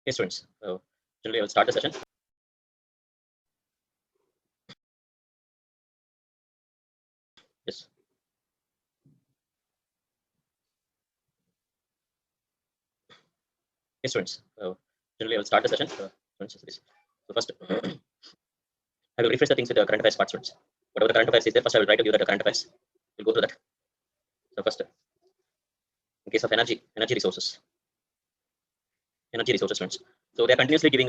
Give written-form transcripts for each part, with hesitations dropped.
Hey students, generally I will start the session. Yes. Hey students, generally I will start the session. Students, so first, I will refresh the things with the current affairs part, students. Whatever the current affairs is there, first I will try to give that the current affairs. We'll go through that. So first, in case of energy resources, students. So they are continuously giving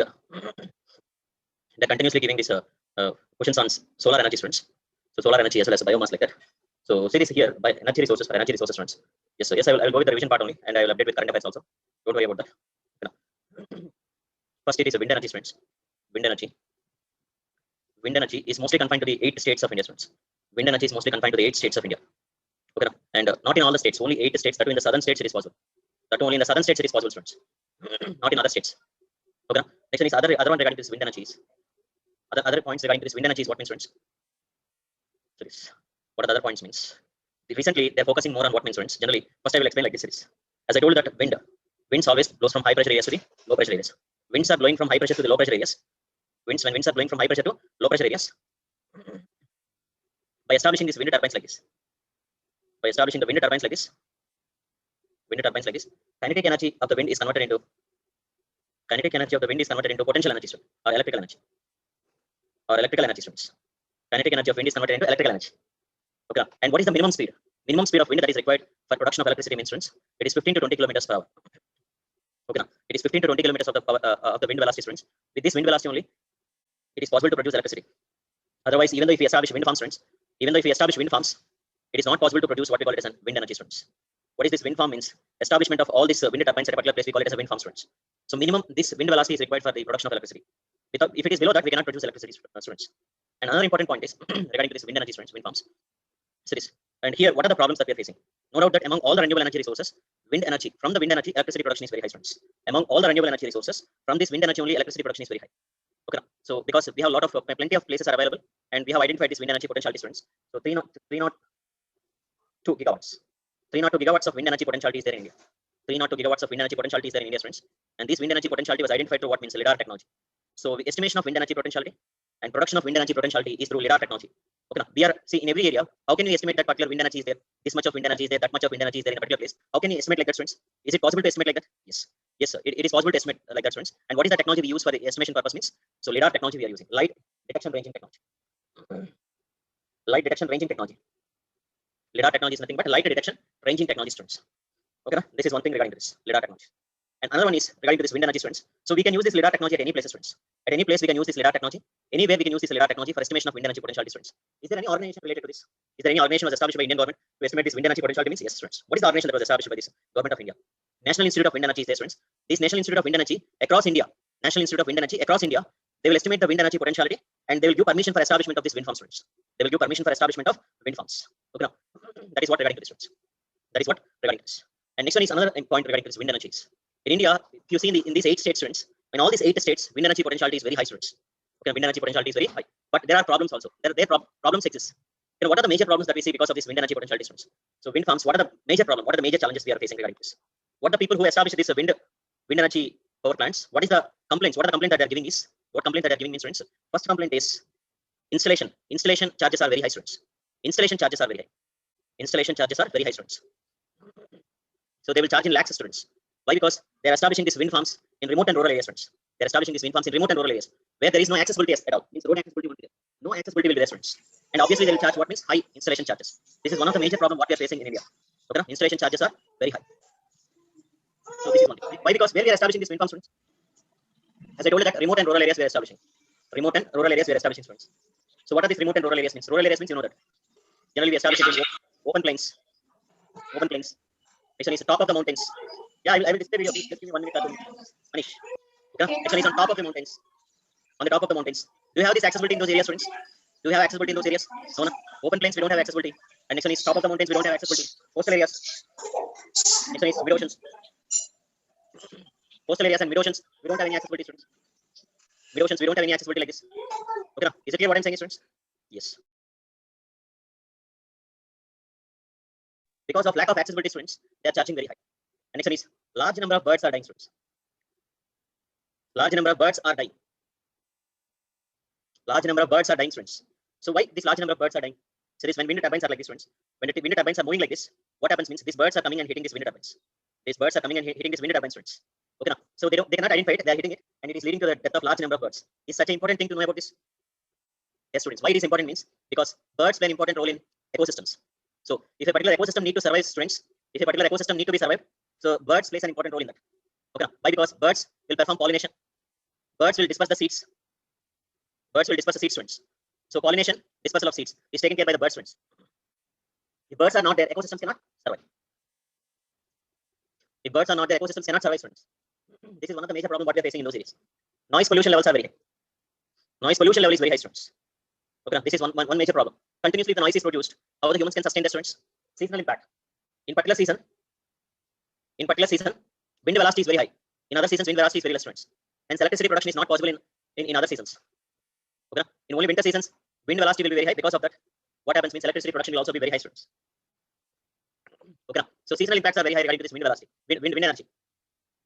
this questions on solar energy, students. So solar energy as well as biomass like that. So series here by energy resources for energy resources, students. Yes, sir. Yes, I will go with the revision part only, and I will update with current affairs also. Don't worry about that. First, it is a wind energy, students. Wind energy. Wind energy is mostly confined to the 8 states of India, students. Wind energy is mostly confined to the 8 states of India. Okay, and not in all the states, only 8 states. That in the southern states it is possible. That only in the southern states it is possible, students. Not in other states. Okay. Next one is other one regarding this wind energy. Other points regarding this wind energy is what means, students. So this, what are the other points means? Recently, they're focusing more on what means, students. Generally, first I will explain like this series. As I told you that winds always blows from high pressure areas to the low pressure areas. Winds are blowing from high pressure to the low pressure areas. When winds are blowing from high pressure to low pressure areas, by establishing these wind turbines like this, kinetic energy of the wind is converted into potential energy, or electrical energy, students. Kinetic energy of wind is converted into electrical energy. Okay, and what is the minimum speed? Minimum speed of wind that is required for production of electricity means, students, it is 15 to 20 kilometers per hour. Okay, it is 15 to 20 kilometers of the power, of the wind velocity, students. With this wind velocity only, it is possible to produce electricity. Otherwise, even though if we establish wind farms, students, it is not possible to produce what we call it as a wind energy, students. What is this wind farm means? Establishment of all these wind turbines at a particular place, we call it as a wind farm, students. So minimum this wind velocity is required for the production of electricity. If it is below that, we cannot produce electricity, students. And another important point is regarding to this wind energy, students, wind farms. So this, and here, what are the problems that we are facing? No doubt that among all the renewable energy resources, from the wind energy, electricity production is very high, students. Among all the renewable energy resources, from this wind energy only, electricity production is very high. Okay, so because we have a lot of plenty of places are available, and we have identified this wind energy potentiality, students. So 302 gigawatts. 302 gigawatts of wind energy potentiality is there in India. 302 gigawatts of wind energy potentiality is there in India, students. And this wind energy potentiality was identified through what means LIDAR technology. So the estimation of wind energy potentiality and production of wind energy potentiality is through LIDAR technology. Okay, we are see in every area. How can we estimate that particular wind energy is there? This much of wind energy is there. That much of wind energy is there in a particular place. How can we estimate like that, students? Is it possible to estimate like that? Yes. Yes, sir. It is possible to estimate like that, students. And what is the technology we use for the estimation purpose means? So LIDAR technology we are using. Light detection ranging technology. Light detection ranging technology. LIDAR technology is nothing but light detection ranging technology, students. Okay, this is one thing regarding this LIDAR technology. And another one is regarding to this wind energy, students. So we can use this LIDAR technology at any place, students. At any place we can use this LIDAR technology. Anywhere we can use this LIDAR technology for estimation of wind energy potentiality, students. Is there any organization related to this? Is there any organization was established by Indian government to estimate this wind energy potentiality means? Yes, students. What is the organization that was established by this government of India? National Institute of Wind Energy is there, students. This National Institute of Wind Energy across India, they will estimate the wind energy potentiality, and they will give permission for establishment of this wind farm, students. They will give permission for establishment of wind farms. Okay, now that is what regarding to this, students. That is what regarding this. And next one is another point regarding this wind energies. In India, if you see in these 8 states, students, in all these 8 states, wind energy potentiality is very high, students. Okay, wind energy potentiality is very high. But there are problems also. Problems exist. You know, what are the major problems that we see because of this wind energy potentiality, students? So wind farms, what are the major problems? What are the major challenges we are facing regarding this? What the people who establish this wind energy power plants, what is the complaints? What are the complaints that they are giving is? What complaint that they are giving means, students? First complaint is installation. Installation charges are very high, students. Installation charges are very high. Installation charges are very high, students. So they will charge in lakhs, students. Why? Because they are establishing these wind farms in remote and rural areas, students. They are establishing these wind farms in remote and rural areas where there is no accessibility at all. Means road accessibility will be there. No accessibility will be there, students. And obviously they will charge what means high installation charges. This is one of the major problems what we are facing in India. Okay, installation charges are very high. So this is one thing. Why? Because where we are establishing these wind farms, students. As I told you that remote and rural areas we are establishing. Remote and rural areas we are establishing, students. So what are these remote and rural areas means? Rural areas means you know that. Generally we establish it in open plains. Open plains. Next one is top of the mountains. Yeah, I will display video. Please just give me 1 minute or 2 minutes. Manish. Okay. Next one is on top of the mountains. On the top of the mountains. Do you have this accessibility in those areas, students? Do you have accessibility in those areas? No, no. Open plains, we don't have accessibility. And next one is top of the mountains, we don't have accessibility. Coastal areas. Next one is mid oceans. Coastal areas and mid oceans, we don't have any accessibility, students. Mid oceans, we don't have any accessibility like this. Okay, now, is it clear what I'm saying, students? Yes. Because of lack of accessibility, students, they are charging very high. And next one is large number of birds are dying, students. Large number of birds are dying. Large number of birds are dying, students. So why this large number of birds are dying? So this when wind turbines are like this, students. When the wind turbines are moving like this, what happens means these birds are coming and hitting these wind turbines. These birds are coming and hitting these wind turbines, students. Okay, now, so they cannot identify it. They are hitting it, and it is leading to the death of large number of birds. Is such an important thing to know about this? Yes, students. Why it is important means because birds play an important role in ecosystems. So if a particular ecosystem need to survive, students, if a particular ecosystem need to be survived, so birds plays an important role in that. Okay, now, why? Because birds will perform pollination. Birds will disperse the seeds. Birds will disperse the seeds, students. So pollination, dispersal of seeds is taken care by the birds, students. If birds are not there, ecosystems cannot survive. If birds are not there, ecosystems cannot survive, students. This is one of the major problems what we are facing in those areas. Noise pollution levels are very high. Noise pollution level is very high, students. Okay, this is one major problem. Continuously the noise is produced. How the humans can sustain the, students? Seasonal impact. In particular season, wind velocity is very high. In other seasons, wind velocity is very less, students. Hence electricity production is not possible in other seasons. Okay, in only winter seasons, wind velocity will be very high. Because of that, what happens means electricity production will also be very high, students. Okay, so seasonal impacts are very high regarding to this wind velocity, wind energy.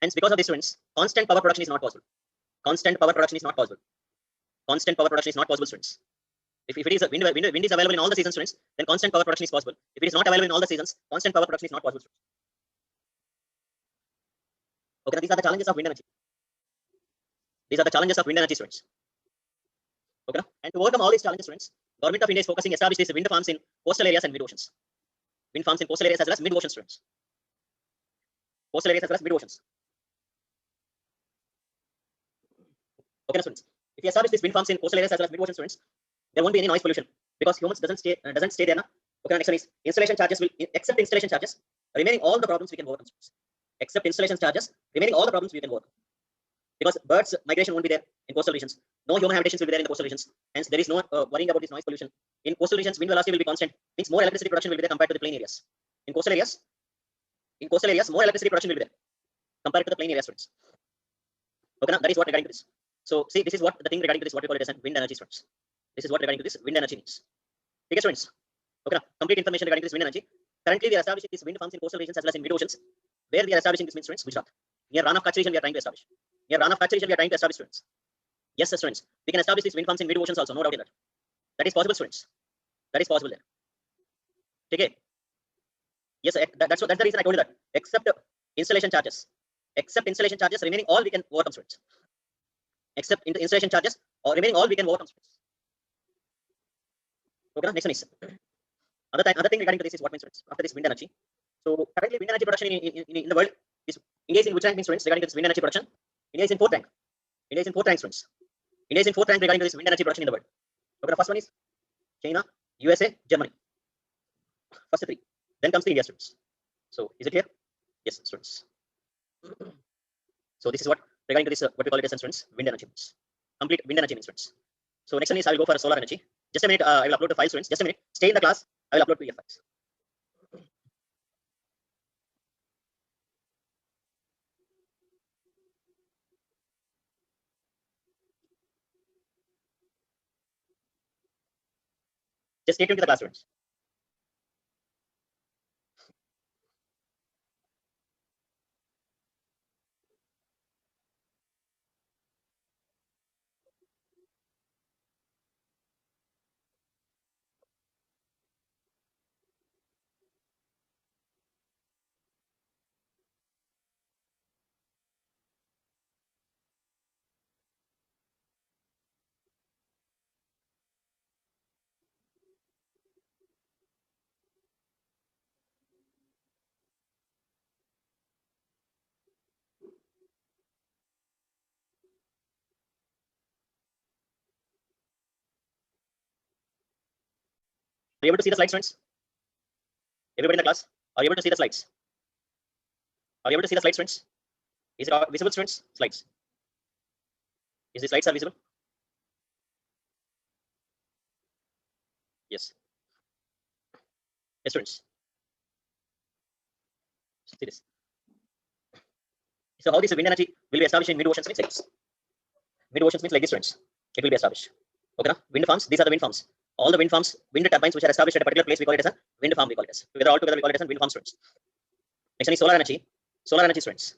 Hence, because of this, students, constant power production is not possible. Constant power production is not possible. Constant power production is not possible, students. If it is a wind is available in all the seasons, students, then constant power production is possible. If it is not available in all the seasons, constant power production is not possible, students. Okay, these are the challenges of wind energy. These are the challenges of wind energy, students. Okay, and to overcome all these challenges, students, Government of India is focusing establish these wind farms in coastal areas and mid oceans. Wind farms in coastal areas as well as mid oceans, students. Coastal areas as well as mid oceans. Okay, students. If you establish these wind farms in coastal areas as well as mid ocean, students, there won't be any noise pollution because humans doesn't stay there. Okay, next one is installation charges will except installation charges. Remaining all the problems we can overcome, students. Except installation charges, remaining all the problems we can overcome. Because birds migration won't be there in coastal regions. No human habitations will be there in the coastal regions. Hence, there is no worrying about this noise pollution. In coastal regions, wind velocity will be constant. Means more electricity production will be there compared to the plain areas. In coastal areas, more electricity production will be there compared to the plain areas, students. Okay, now that is what regarding to this. So, see, this is what the thing regarding to this, what we call it as wind energy, students. This is what regarding to this wind energy means. Okay, students. Okay, now complete information regarding this wind energy. Currently, we are establishing these wind farms in coastal regions as well as in mid oceans. Where we are establishing this means, students, Gujarat. Near Ran of Kutch region, we are trying to establish. Near Ran of Kutch region, we are trying to establish, students. Yes, sir, students. We can establish these wind farms in mid oceans also, no doubt in that. That is possible, students. That is possible there. Okay. Yes, sir, that's the reason I told you that. Except installation charges. Except installation charges, remaining all we can overcome, students. Except installation charges or remaining all we can overcome, students. Okay, next one is other thing regarding to this is what means, students, after this wind energy. So currently wind energy production in the world is India is in which rank, means, students, regarding to this wind energy production? India is in 4th rank. India is in 4th rank, students. India is in 4th rank regarding to this wind energy production in the world. Okay, the first one is China, USA, Germany. First 3. Then comes the India, students. So is it clear? Yes, students. So this is what regarding to this what we call it as, students, wind energy means. Complete wind energy means, students. So next one is I will go for solar energy. Just a minute, I will upload the file, students. Just a minute. Stay in the class. I will upload PDF files. Just stay tuned to the class, students. Are you able to see the slides, students? Everybody in the class, are you able to see the slides? Are you able to see the slides, students? Is it visible, students? Slides. Is the slides are visible? Yes. Yes, students. See this. So how this wind energy will be established in mid oceans means like this. Mid oceans means like this, students. It will be established. Okay, now wind farms. These are the wind farms. All the wind farms, wind turbines which are established at a particular place, we call it as a wind farm. We call it as. Together, all together, we call it as a wind farm, students. Next one is solar energy. Solar energy, students.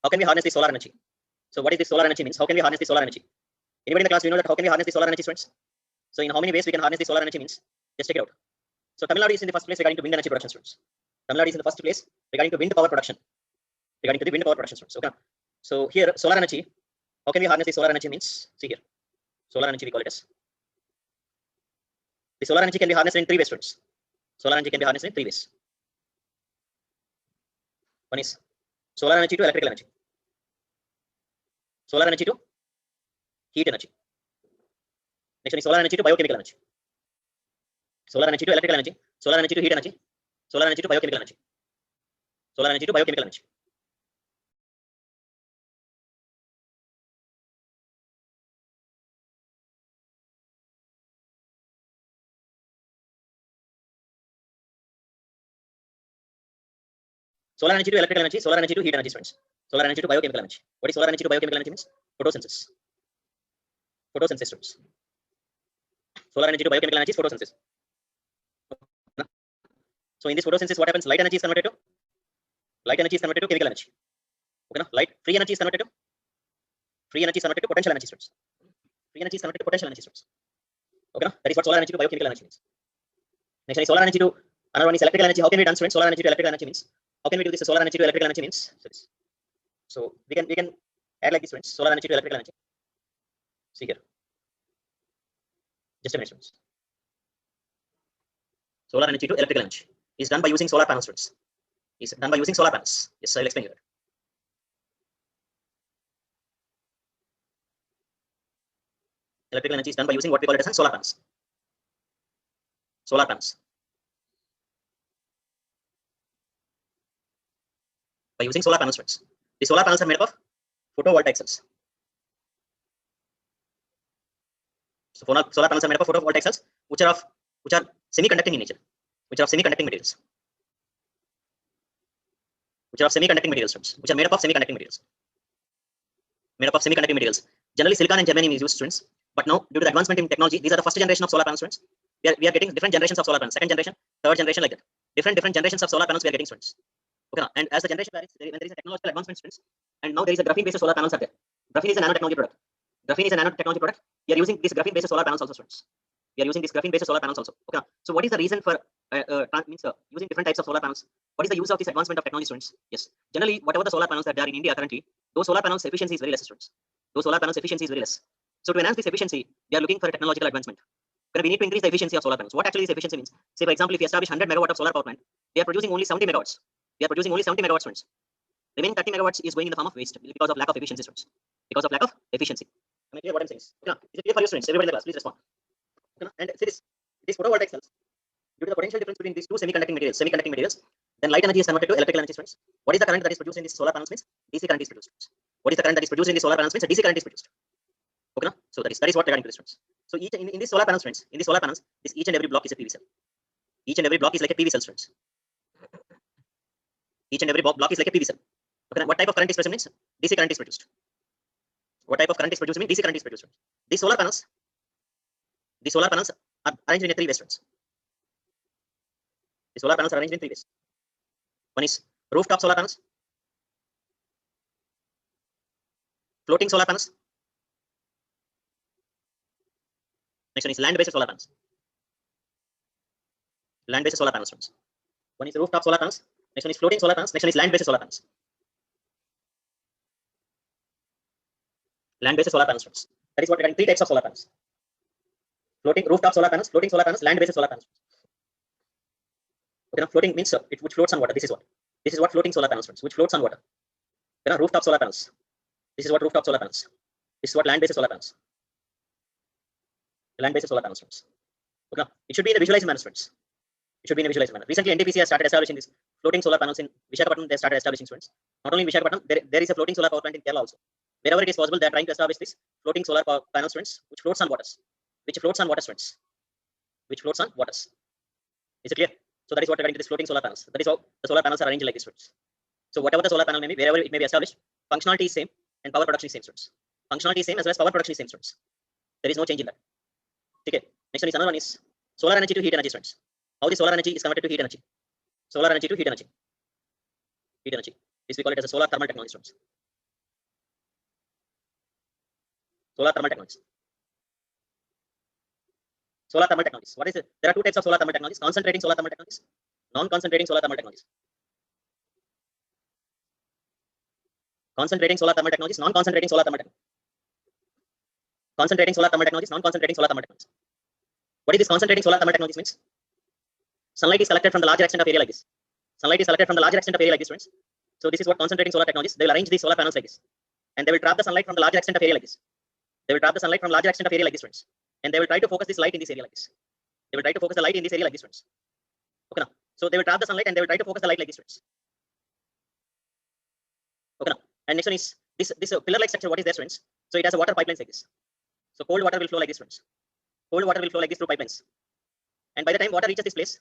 How can we harness the solar energy? So what is this solar energy means? How can we harness the solar energy? Anybody in the class, we know that how can we harness the solar energy, students? So in how many ways we can harness the solar energy means? Just check it out. So Tamil Nadu is in the first place regarding to wind energy production, students. Tamil Nadu is in the first place regarding to wind power production. Regarding to the wind power production, students. Okay. So here solar energy, how can we harness the solar energy means? See here, solar energy we call it as. The solar energy can be harnessed in 3 ways, students. Solar energy can be harnessed in 3 ways. One is solar energy to electrical energy. Solar energy to heat energy. Next one is solar energy to biochemical energy. Solar energy to electrical energy. Solar energy to heat energy. Solar energy to biochemical energy. Solar energy to biochemical energy. Solar energy to electrical energy, solar energy to heat energy, friends. Solar energy to biochemical energy. What is solar energy to biochemical energy means? Photosynthesis. Photosynthesis, friends. Solar energy to biochemical energy is photosynthesis. So in this photosynthesis, what happens? Light energy is converted to chemical energy. Okay, light free energy is converted to potential energy, friends. Free energy is converted to potential energy, friends. Okay, that is what solar energy to biochemical energy means. Next one is solar energy to another one is electrical energy. How can we done, friends? Solar energy to electrical energy means. How can we do this? Solar energy to electrical energy means. So we can add like this, friends. Solar energy to electrical energy. See here. Just a minute, friends. Solar energy to electrical energy is done by using solar panels, friends. Is done by using solar panels. Yes, I will explain you that. Electrical energy is done by using what we call it as solar panels. Solar panels. By using solar panels, friends. The solar panels are made up of photovoltaic cells. So solar panels are made up of photovoltaic cells, which are semiconducting in nature, which are semiconducting materials. Which are semiconducting materials, friends. Which are made up of semiconducting materials. Made up of semiconducting materials. Generally, silicon and germanium is used, friends. But now, due to the advancement in technology, these are the first generation of solar panels, friends. We are getting different generations of solar panels. Second generation, third generation, like that. Different generations of solar panels we are getting, friends. Okay, and as the generation varies, when there is a technological advancement, friends, and now there is a graphene-based solar panels are there. Graphene is a nanotechnology product. Graphene is a nanotechnology product. We are using this graphene-based solar panels also, friends. We are using this graphene-based solar panels also. Okay. So what is the reason for using different types of solar panels? What is the use of this advancement of technology, students? Yes. Generally, whatever the solar panels that are in India currently, those solar panels efficiency is very less, students. Those solar panels efficiency is very less. So to enhance this efficiency, we are looking for a technological advancement. We need to increase the efficiency of solar panels. What actually this efficiency means? Say, for example, if you establish 100 megawatt of solar power plant, we are producing only 70 megawatts. We are producing only 70 megawatts, friends. Remaining 30 megawatts is going in the form of waste because of lack of efficiency, students. Because of lack of efficiency. Am I clear what I'm saying? Okay. Is it clear for you, students? Everybody in the class, please respond. Okay. And see this photovoltaic cells, due to the potential difference between these two semiconducting materials, then light energy is converted to electrical energy, friends. What is the current that is produced in these solar panels means? DC current is produced. What is the current that is produced in the solar panels means? DC current is produced. Okay, no? So that is what regarding to this, friends. So each in these solar panels, friends, in these solar panels, this each and every block is a PV cell. Each and every block is like a PV cell, friends. Each and every block is like a PV cell. Okay, what type of current is present means? DC current is produced. What type of current is produced means? DC current is produced. These solar panels are arranged in a 3 ways, friends. The solar panels are arranged in 3 ways. One is rooftop solar panels, floating solar panels. Next one is land-based solar panels. Land-based solar panels, friends. One is rooftop solar panels. Next one is floating solar panels. Next one is land-based solar panels. Land-based solar panels, friends. That is what regarding 3 types of solar panels. Floating rooftop solar panels, land-based solar panels. Okay, now floating means which floats on water. This is what floating solar panels, friends, which floats on water. Okay, now rooftop solar panels. This is what rooftop solar panels. This is what land-based solar panels. Land-based solar panels, friends. Okay, now it should be in a visualized manner, friends. It should be in a visualized manner. Recently, NTPC has started establishing this floating solar panels in Visakhapatnam. They started establishing, friends. Not only in Visakhapatnam, there is a floating solar power plant in Kerala also. Wherever it is possible, they are trying to establish this floating solar power panels, friends, which floats on waters. Which floats on waters, friends. Which floats on waters. Is it clear? So that is what regarding to this floating solar panels. That is how the solar panels are arranged like this, friends. So whatever the solar panel may be, wherever it may be established, functionality is same and power production is same, friends. Functionality is same as well as power production is same, friends. There is no change in that. Okay. Next one is another one is solar energy to heat energy, friends. How the solar energy is converted to heat energy. Solar energy to heat energy. Heat energy. This we call it as a solar thermal technology, friends. Solar thermal technologies. Solar thermal technologies. What is it? There are two types of solar thermal technologies: concentrating solar thermal technologies, non-concentrating solar thermal technologies. Concentrating solar thermal technologies, non-concentrating solar thermal technologies. Concentrating solar thermal technologies, non-concentrating solar thermal technologies. What is this concentrating solar thermal technologies means? Sunlight is collected from the larger extent of area like this. Sunlight is collected from the larger extent of area like this, friends. So this is what concentrating solar technologies. They will arrange these solar panels like this, and they will trap the sunlight from the larger extent of area like this. They will trap the sunlight from larger extent of area like this, friends, and they will try to focus this light in this area like this. They will try to focus the light in this area like this, friends. Okay, now. So they will trap the sunlight and they will try to focus the light like this, friends. Okay, now. And next one is this pillar-like structure. What is this, friends? So it has a water pipelines like this. So cold water will flow like this, friends. Cold water will flow like this through pipelines. And by the time water reaches this place,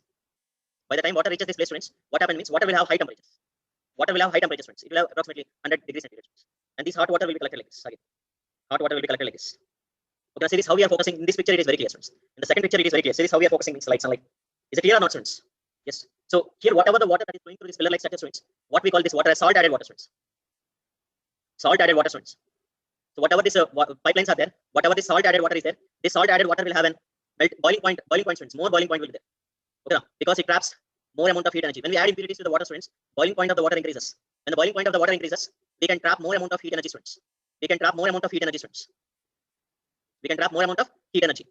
friends, what happens means water will have high temperatures. Water will have high temperatures, friends. It will have approximately 100 degrees centigrade. And this hot water will be collected like this. Again, hot water will be collected like this. Okay, see this how we are focusing. In this picture, it is very clear, friends. In the second picture, it is very clear. See this how we are focusing means light, sunlight. Is it clear or not, friends? Yes. So here, whatever the water that is going through this pillar-like structure, friends, what we call this water as salt-added water, friends. Salt-added water, friends. So whatever this pipelines are there, whatever this salt-added water is there, this salt-added water will have an boiling point, friends. More boiling point will be there. Okay, because it traps more amount of heat energy. When we add impurities to the water, friends, boiling point of the water increases. When the boiling point of the water increases, we can trap more amount of heat energy, friends. We can trap more amount of heat energy, friends. We can trap more amount of heat energy.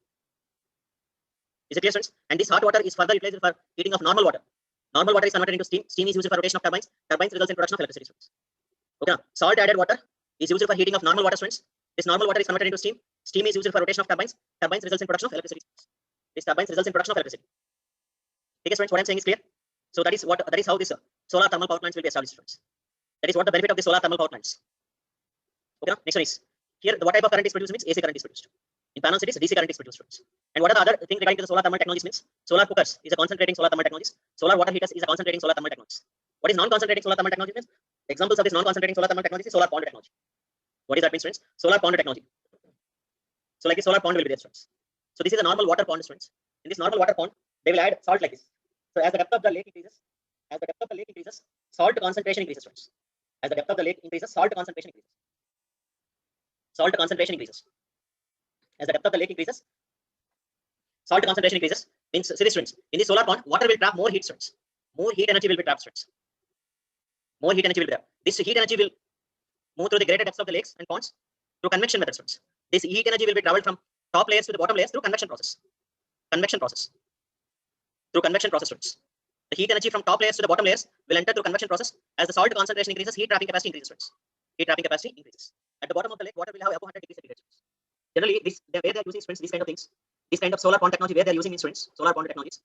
Is it clear, friends? And this hot water is further utilized for heating of normal water. Normal water is converted into steam. Steam is used for rotation of turbines. Turbines results in production of electricity, friends. Okay, now, salt-added water is used for heating of normal water, friends. This normal water is converted into steam. Steam is used for rotation of turbines. Turbines results in production of electricity. This turbines results in production of electricity. Okay, friends, what I'm saying is clear. So that is how this solar thermal power plants will be established, friends. That is what the benefit of the solar thermal power plants. Okay, next one is here. What type of current is produced means AC current is produced. In panels, it is DC current is produced, friends. And what are the other things regarding to the solar thermal technologies means? Solar cookers is a concentrating solar thermal technologies. Solar water heaters is a concentrating solar thermal technologies. What is non-concentrating solar thermal technology means? Examples of this non-concentrating solar thermal technology is solar pond technology. What is that means, friends? Solar pond technology. So like a solar pond will be there, friends. So this is a normal water pond, friends. In this normal water pond, they will add salt like this. So as the depth of the lake increases, salt concentration increases, friends. As the depth of the lake increases, salt concentration increases. Salt concentration increases. As the depth of the lake increases, salt concentration increases. Means, see this, friends. In the solar pond, water will trap more heat, friends. More heat energy will be trapped, friends. More heat energy will be there. This heat energy will move through the greater depths of the lakes and ponds through convection methods, friends. This heat energy will be traveled from top layers to the bottom layers through convection process. Through convection process, friends. The heat energy from top layers to the bottom layers will enter through convection process. As the salt concentration increases, heat trapping capacity increases, friends. Heat trapping capacity increases. At the bottom of the lake, water will have above 100 degrees centigrade. Generally, where they are using, friends, these kind of things, this kind of solar pond technology, where they are using means, friends, solar pond technologies.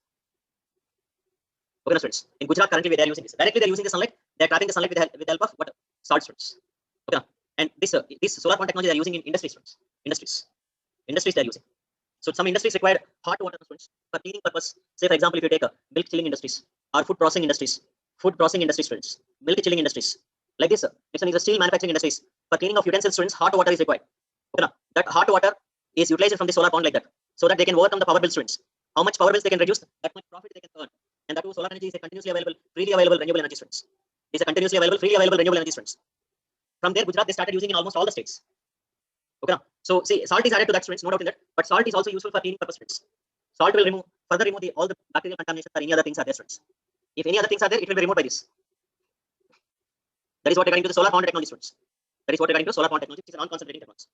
Okay, friends. In Gujarat, currently, where they are using this. Directly, they are using the sunlight. They are trapping the sunlight with the help of water, salt, friends. Okay, and this solar pond technology they are using in industries, friends. Industries they are using. So some industries require hot water, friends, for cleaning purpose. Say, for example, if you take milk chilling industries or food processing industries, friends, milk chilling industries. Like this, it's a steel manufacturing industries. For cleaning of utensils, friends, hot water is required. Okay, now, that hot water is utilized from the solar pond like that, so that they can overcome the power bills, friends. How much power bills they can reduce, that much profit they can earn. And that too, solar energy is a continuously available, freely available renewable energy, friends. It's a continuously available, freely available renewable energy, friends. From there, Gujarat they started using in almost all the states. Okay, now, so see, salt is added to that, friends, no doubt in that. But salt is also useful for cleaning purpose, friends. Salt will further remove all the bacterial contamination or any other things are there, friends. If any other things are there, it will be removed by this. That is what regarding to the solar pond technology, friends. That is what regarding to solar pond technology, which is a non-concentrating technology.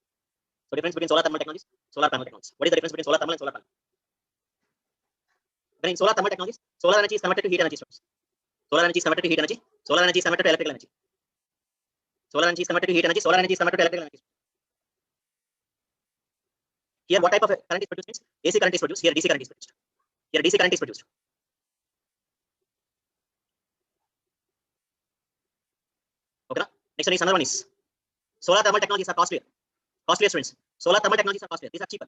So difference between solar thermal technologies, solar panel technologies. What is the difference between solar thermal and solar panel? When in solar thermal technologies, solar energy is converted to heat energy, friends. Solar energy is converted to heat energy. Solar energy is converted to electrical energy. Solar energy is converted to heat energy. Solar energy is converted to electrical energy. Here, what type of current is produced means AC current is produced. Here, DC current is produced. Here, DC current is produced. Okay. Next one is another one is solar thermal technologies are costlier. Costlier, friends. Solar thermal technologies are costlier. These are cheaper.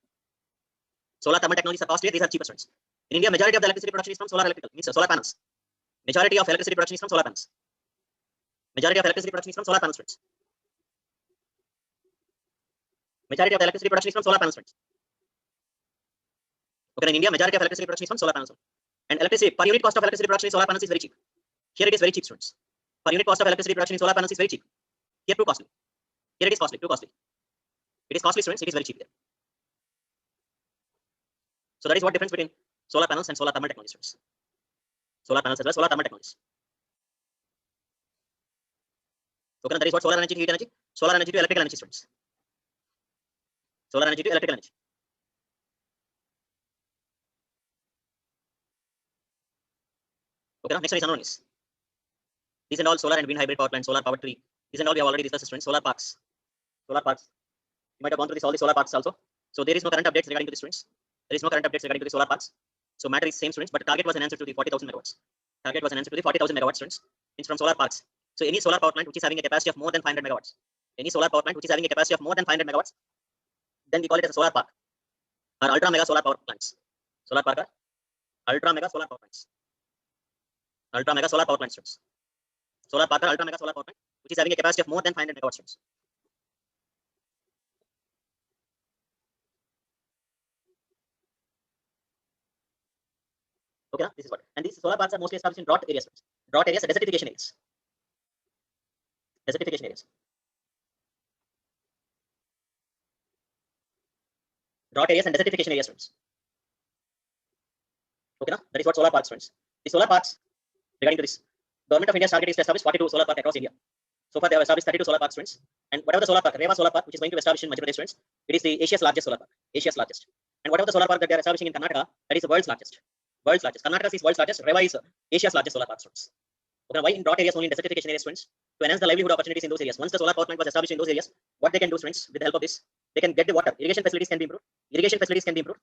Solar thermal technologies are costlier. These are cheaper, friends. In India, majority of the electricity production is from solar electrical, means solar panels. Majority of electricity production is from solar panels. Majority of electricity production is from solar panels, friends. Majority of the electricity production is from solar panels, friends. Okay, in India, majority of electricity production is from solar panels. And electricity, per unit cost of electricity production in solar panels is very cheap. Here it is very cheap, friends. Per unit cost of electricity production in solar panels is very cheap. Here too costly. Here it is costly, too costly. It It is costly, students. It is very cheap here. So that is what difference between solar panels and solar thermal technology, students. Solar panels as well as solar thermal technologies. Okay, that is what solar energy to heat energy, solar energy to electrical energy, students. Solar energy to electrical energy. Okay, next one is unknown is. These and all solar and wind hybrid power plant, solar power tree. These and all we have already discussed, students. Solar parks. Solar parks. You might have gone through this, all the solar parks also. So there is no current updates regarding to the students. There is no current updates regarding to the solar parks. So matter is same, students, but the target was enhanced to the 40,000 megawatts. Target was enhanced to the 40,000 megawatts, students. It's from solar parks. So any solar power plant which is having a capacity of more than 500 megawatts, any solar power plant which is having a capacity of more than 500 megawatts, then we call it as a solar park or ultra mega solar power plants. Solar park or ultra mega solar power plants. Ultra mega solar power plants, students. Solar park or ultra mega solar power plant which is having a capacity of more than 500 megawatts, students. Okay, this is what. And these solar parks are mostly established in drought areas. Drought areas, desertification areas. Desertification areas. Drought areas and desertification areas, students. Okay, that is what solar parks, friends. The solar parks, regarding to this, Government of India's target is to establish 42 solar parks across India. So far, they have established 32 solar parks, friends. And whatever the solar park, Reva solar park, which is going to be established in Madhya Pradesh, friends, it is the Asia's largest solar park. Asia's largest. And whatever the solar park that they are establishing in Karnataka, that is the world's largest. World's largest. Karnataka is world's largest. Reva is Asia's largest solar park, friends. Okay, why in drought areas only in desertification areas, friends? To enhance the livelihood opportunities in those areas. Once the solar power plant was established in those areas, what they can do, friends, with the help of this, they can get the water. Irrigation facilities can be improved. Irrigation facilities can be improved.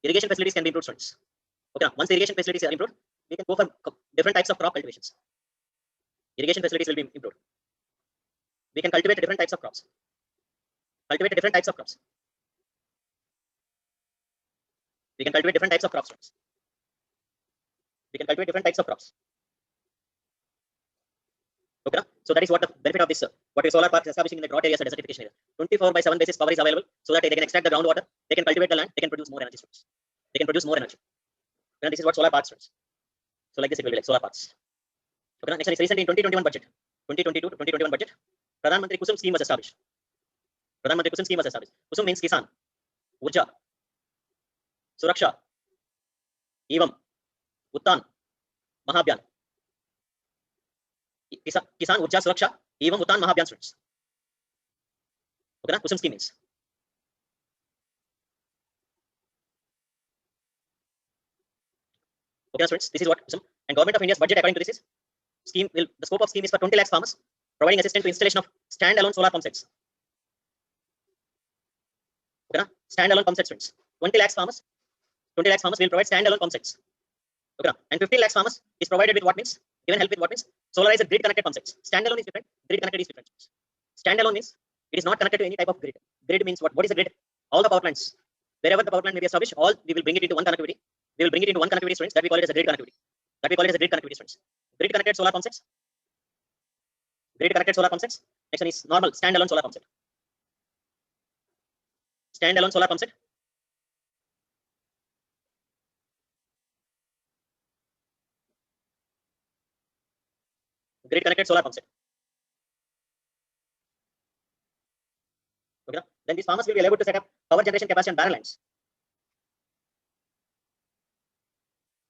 Irrigation facilities can be improved, friends. Okay, once the irrigation facilities are improved, we can go for different types of crop cultivations. Irrigation facilities will be improved. We can cultivate different types of crops. Cultivate different types of crops. We can cultivate different types of crops, friends. We can cultivate different types of crops. Okay, so that is what the benefit of this, what is solar parks establishing in the drought areas and desertification areas. 24/7 basis power is available so that they can extract the groundwater, they can cultivate the land, they can produce more energy. They can produce more energy. And this is what solar parks is. So like this, it will be like solar parks. Okay, next one is recently in 2021 budget, 2022 to 2021 budget, Pradhan Mantri Kusum scheme was established. Pradhan Mantri Kusum scheme was established. Kusum means Kisan, Urja, Suraksha, Evam, Uttan, Mahabhyan. Kisan, Urja, Suraksha, Evam, Uttan, Mahabhyan, students. Okay, Kusum scheme means. Okay, students, this is what Kusum. And Government of India's budget according to this is scheme will the scope of scheme is for 20 lakhs farmers providing assistance to installation of standalone solar pump sets. Okay, standalone pump sets, friends. 20 lakhs farmers will provide standalone pump sets. Okay, and 15 lakhs farmers is provided with what means? Given help with what means? Solarized grid connected pump sets. Standalone is different. Grid connected is different. Standalone means it is not connected to any type of grid. Grid means what? What is a grid? All the power plants, wherever the power plant may be established, all we will bring it into one connectivity. We will bring it into one connectivity, friends. That we call it as a grid connectivity. That we call it as a grid connectivity, friends. Grid connected solar pump sets. Grid connected solar pump sets. Next one is normal standalone solar pump set. Standalone solar pump set. Grid connected solar pump set. Okay, then these farmers will be able to set up power generation capacity on barren lands.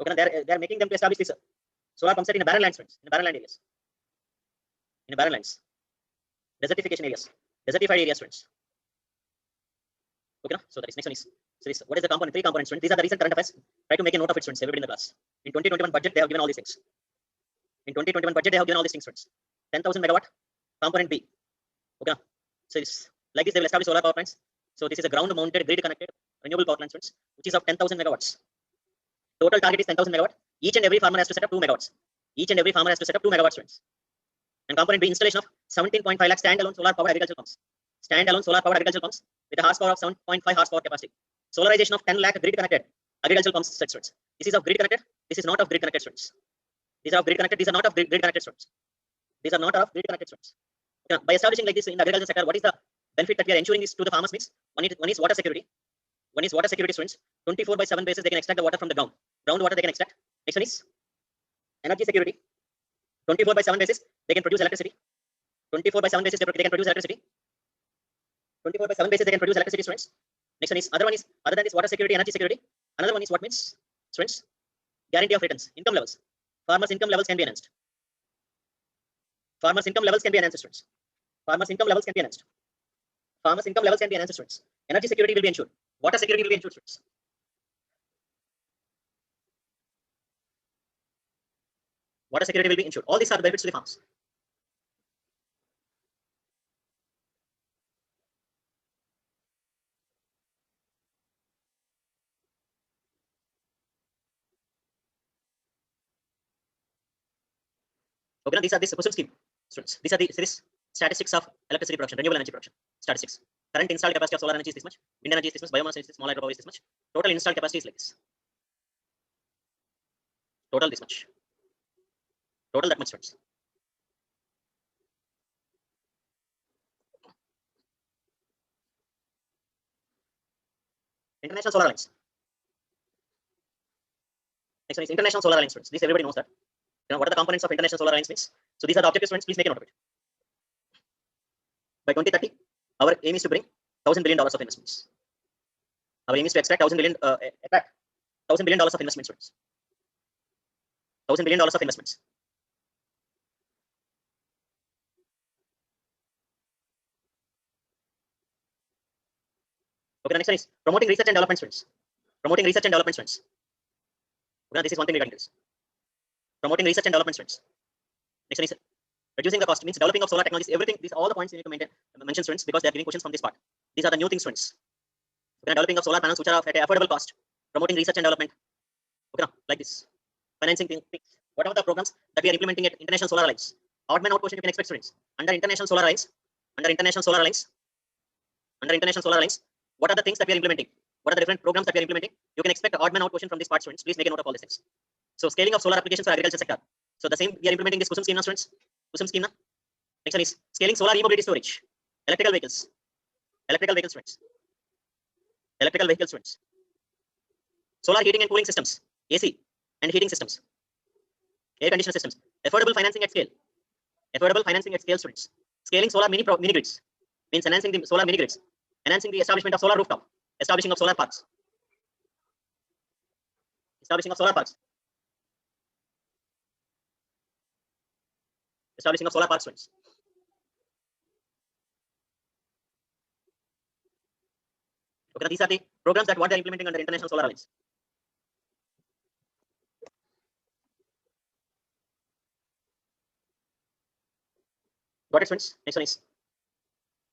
Okay, they are making them to establish this solar pump set in a barren lands, friends, in a barren land areas. In a barren lands. Desertification areas. Desertified areas, friends. Okay, so that is next one is. So this, what is the component? 3 components, friends. These are the recent current affairs. Try to make a note of it, friends. Everybody in the class. In 2021 budget, they have given all these things. In 2021 budget, they have given all these things, friends. 10,000 megawatt component B. Okay, so this, like this, they will establish solar power plants. So this is a ground-mounted, grid-connected renewable power plants, friends, which is of 10,000 megawatts. Total target is 10,000 megawatt. Each and every farmer has to set up 2 megawatts. Each and every farmer has to set up 2 megawatts, friends. And component B, installation of 17.5 lakh standalone solar powered agricultural pumps. Standalone solar powered agricultural pumps with a horsepower of 7.5 horsepower capacity. Solarization of 10 lakh grid-connected agricultural pumps sets, friends. This is of grid-connected. This is not of grid-connected, friends. These are of grid-connected. These are not of grid-connected, friends. These are not of grid-connected, friends. Yeah, by establishing like this in the agriculture sector, what is the benefit that we are ensuring this to the farmers means? One is water security. One is water security, friends. 24/7 basis, they can extract the water from the ground. Groundwater they can extract. Next one is energy security. 24/7 basis, they can produce electricity. 24/7 basis, they can produce electricity. 24/7 basis they can produce electricity, students. Next one is other than this water security, energy security. Another one is what means, students? Guarantee of returns, income levels. Farmers' income levels can be enhanced. Farmers' income levels can be enhanced, students. Farmers' income levels can be enhanced. Farmers' income levels can be enhanced, students. Energy security will be ensured. Water security will be ensured, students. Water security will be ensured. All these are the benefits to the farmers. Okay, now these are the Kusum scheme, students. These are the statistics of electricity production, renewable energy production. Statistics. Current installed capacity of solar energy is this much, wind energy is this much, biomass is this, small hydropower is this much. Total installed capacity is like this. Total this much. Total that much, students. International solar alliance. Next one is international solar alliance, students. This everybody knows that. You know what are the components of international solar alliance means. So these are the objectives, students. Please make a note of it. By 2030, our aim is to bring $1,000 billion of investments. Our aim is to extract $1,000 billion of investments, students. $1,000 billion of investments. Okay, the next one is promoting research and development, students. Promoting research and development, students. Okay, this is one thing regarding this. Promoting research and development, students. Next one is reducing the cost, means developing of solar technologies. Everything, these all the points you need to mention, students, because they are giving questions from this part. These are the new things, students. Okay, developing of solar panels which are at an affordable cost. Promoting research and development. Okay, now, like this. Financing things. Whatever the programs that we are implementing at International Solar Alliance. Odd man out question you can expect, students. Under International Solar Alliance, what are the things that we are implementing? What are the different programs that we are implementing? You can expect odd man out question from this part, students. Please make a note of all these things. So scaling of solar applications for agriculture sector. So the same we are implementing this Kusum scheme now, students. Kusum scheme now. Next one is scaling solar e-mobility storage. Electrical vehicles, students. Electrical vehicles, students. Solar heating and cooling systems, AC and heating systems, air conditioner systems. Affordable financing at scale. Affordable financing at scale, students. Scaling solar mini grids means enhancing the solar mini grids. Enhancing the establishment of solar rooftop. Establishing of solar parks. Establishing of solar parks. Establishing of solar parks, students. Okay, these are the programs that what they are implementing under International Solar Alliance. Got it, students? Next one is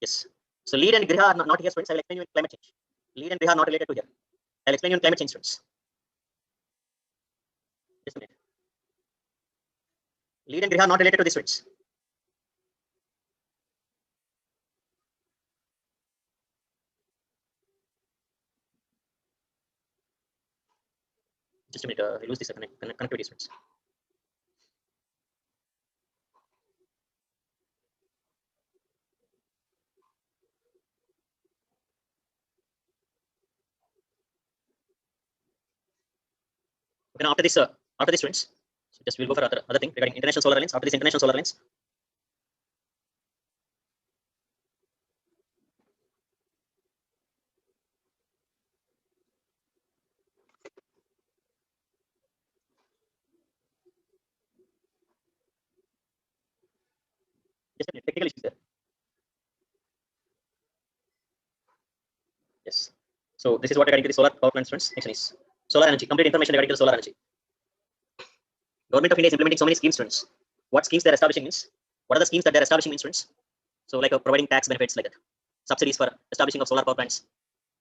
yes. So lead and Griha are not here, students. I will explain you in climate change. Lead and Griha are not related to here. I will explain you in climate change, students. Just a minute. Lead and Griha are not related to this, students. Just a minute. I lose this connectivity, students. Okay, now after this, students, so just we'll go for other thing regarding International Solar Alliance. After this International Solar Alliance, just a minute, technical issues there. Yes. So this is what regarding to the solar power plant, students. Next one is solar energy. Complete information regarding to the solar energy. Government of India is implementing so many schemes, students. What schemes they are establishing means? What are the schemes that they are establishing means, students? So like providing tax benefits like that, subsidies for establishing of solar power plants,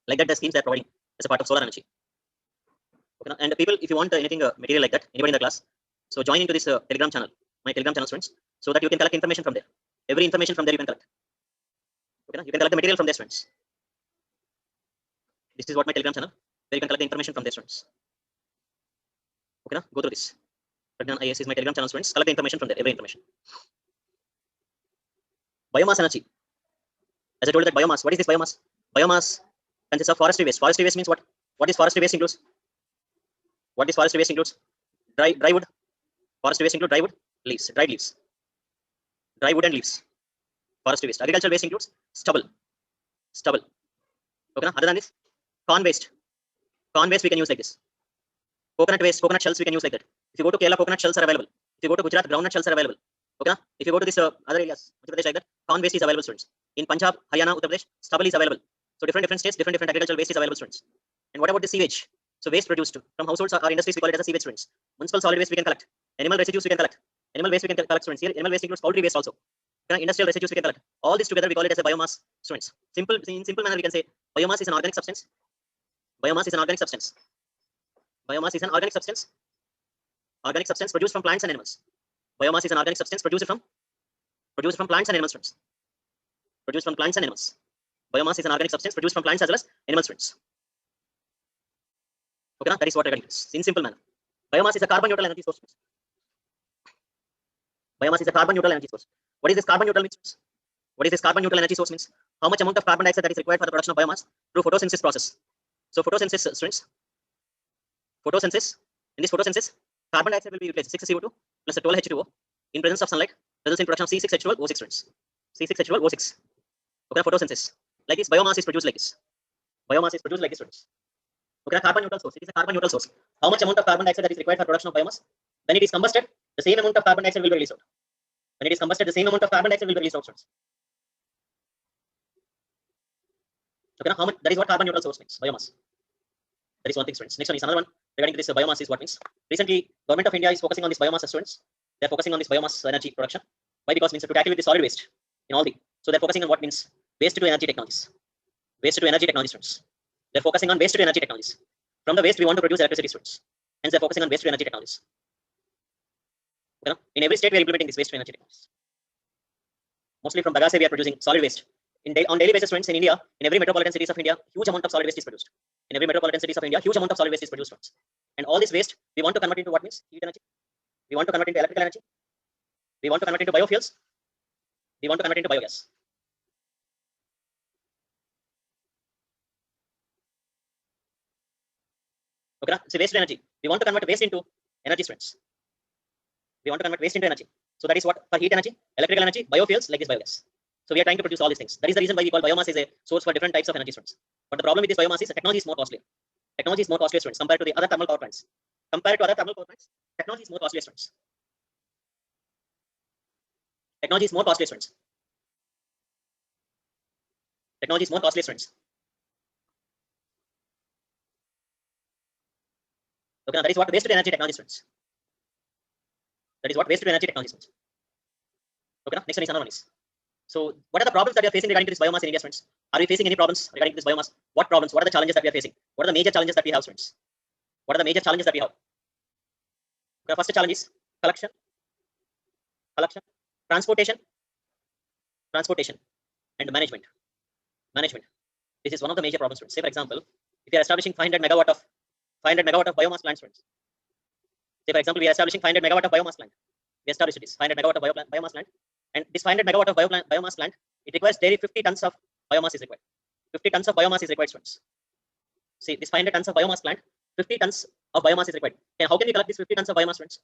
like that the schemes they are providing as a part of solar energy. Okay, and people, if you want anything material like that, anybody in the class, so join into this Telegram channel, my Telegram channel, students, so that you can collect information from there. Every information from there you can collect. Okay, you can collect the material from there, students. This is what my Telegram channel, where you can collect the information from there, students. Okay, go through this. IS is my Telegram channel, students. Collect the information from there, every information. Biomass energy. As I told you that biomass, what is this biomass? Biomass consists of forestry waste. Forestry waste means what? What is forestry waste includes? What is forestry waste includes? Dry wood. Forestry waste include dry wood, leaves, dried leaves. Dry wood and leaves. Forestry waste. Agricultural waste includes stubble. stubble. Okay, other than this, corn waste we can use like this. Coconut waste, coconut shells we can use like that. If you go to Kerala, coconut shells are available. If you go to Gujarat, groundnut shells are available. Okay, if you go to this other areas, Uttar Pradesh like that, corn waste is available, students. In Punjab, Haryana, Uttar Pradesh, stubble is available. So different states, different agricultural waste is available, students. And what about the sewage? So waste produced from households or industries, we call it as a sewage, students. Municipal solid waste we can collect. Animal residues we can collect. Animal waste we can collect, students. Here, animal waste includes poultry waste also. Industrial residues we can collect. All this together we call it as a biomass, students. In simple manner we can say biomass is an organic substance. Biomass is an organic substance. Biomass is an organic substance. Organic substance produced from plants and animals. Biomass is an organic substance produced from plants and animals, friends. Produced from plants and animals. Biomass is an organic substance produced from plants as well as animals, friends. Okay, that is what regarding this. In simple manner, biomass is a carbon neutral energy source. Biomass is a carbon neutral energy source. What is this carbon neutral means? What is this carbon neutral energy source means? How much amount of carbon dioxide that is required for the production of biomass through photosynthesis process. So photosynthesis, students. Photosynthesis. In this photosynthesis, carbon dioxide will be utilized 6CO2 plus 12H2O in presence of sunlight results in production of C6H12O6, students. C6H12O6. Okay, photosynthesis. Like this, biomass is produced like this. Biomass is produced like this, students. Okay, carbon neutral source. It is a carbon neutral source. How much amount of carbon dioxide that is required for production of biomass? When it is combusted, the same amount of carbon dioxide will be released out. When it is combusted, the same amount of carbon dioxide will be released out, students. Okay, how much? That is what carbon neutral source means. Biomass. That is one thing, students. Next one is another one regarding this biomass is what means. Recently, government of India is focusing on this biomass, students. They are focusing on this biomass energy production. Why? Because means to tackle with the solid waste in all the. So they are focusing on what means waste to energy technologies. Waste to energy technology, students. They are focusing on waste to energy technologies. From the waste, we want to produce electricity, students. Hence, they are focusing on waste to energy technologies. Okay, in every state, we are implementing this waste to energy technologies. Mostly from Bagase, we are producing solid waste. On daily basis, students, in India, in every metropolitan cities of India, huge amount of solid waste is produced. In every metropolitan cities of India, huge amount of solid waste is produced, students. And all this waste, we want to convert into what means heat energy. We want to convert into electrical energy. We want to convert into biofuels. We want to convert into biogas. Okay, so waste to energy. We want to convert waste into energy, students. We want to convert waste into energy. So that is what for heat energy, electrical energy, biofuels like this biogas. So we are trying to produce all these things. That is the reason why we call biomass is a source for different types of energy, students. But the problem with this biomass is the technology is more costly. Technology is more costly, students, compared to the other thermal power plants. Compared to other thermal power plants, technology is more costly, students. Technology is more costly, students. Technology is more costly, students. Okay, that is what waste to energy technology, students. That is what waste to energy technology, students. Okay, next one is another one is. So what are the problems that we are facing regarding to this biomass in India, students? Are we facing any problems regarding this biomass? What problems? What are the challenges that we are facing? What are the major challenges that we have, students? What are the major challenges that we have? The first challenge is collection, transportation, and management. This is one of the major problems, students. Say for example, if you are establishing 500 megawatt of biomass plant, students. Say for example, we are establishing 500 megawatt of biomass plant. We established this 500 megawatt of biomass plant, and this 500 megawatt of biomass plant, it requires daily 50 tons of biomass is required. 50 tons of biomass is required, students. See, this 500 tons of biomass plant, 50 tons of biomass is required. And how can we collect these 50 tons of biomass, students?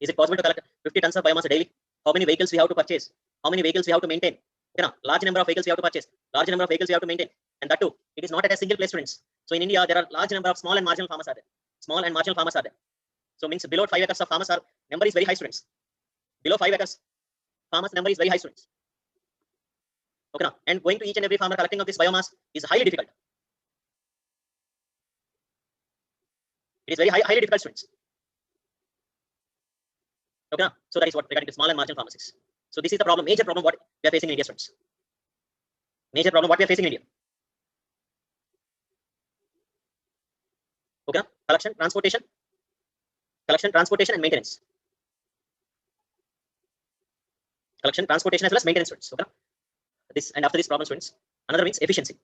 Is it possible to collect 50 tons of biomass daily? How many vehicles we have to purchase? How many vehicles we have to maintain? You know, large number of vehicles we have to purchase, large number of vehicles we have to maintain, and that too, it is not at a single place, students. So in India, there are large number of small and marginal farmers are there. Small and marginal farmers are there. So means below 5 acres of farmers are number is very high, students. Below 5 acres, farmers number is very high, students. Okay, now, and going to each and every farmer collecting of this biomass is highly difficult. It is very highly difficult, students. Okay, now, so that is what regarding to small and marginal farmers is. So this is the problem, major problem what we are facing in India, students. Major problem what we are facing in India. Okay, collection, transportation, and maintenance. Collection, transportation as well as maintenance, students. Okay. This and after this problem, students, another means efficiency.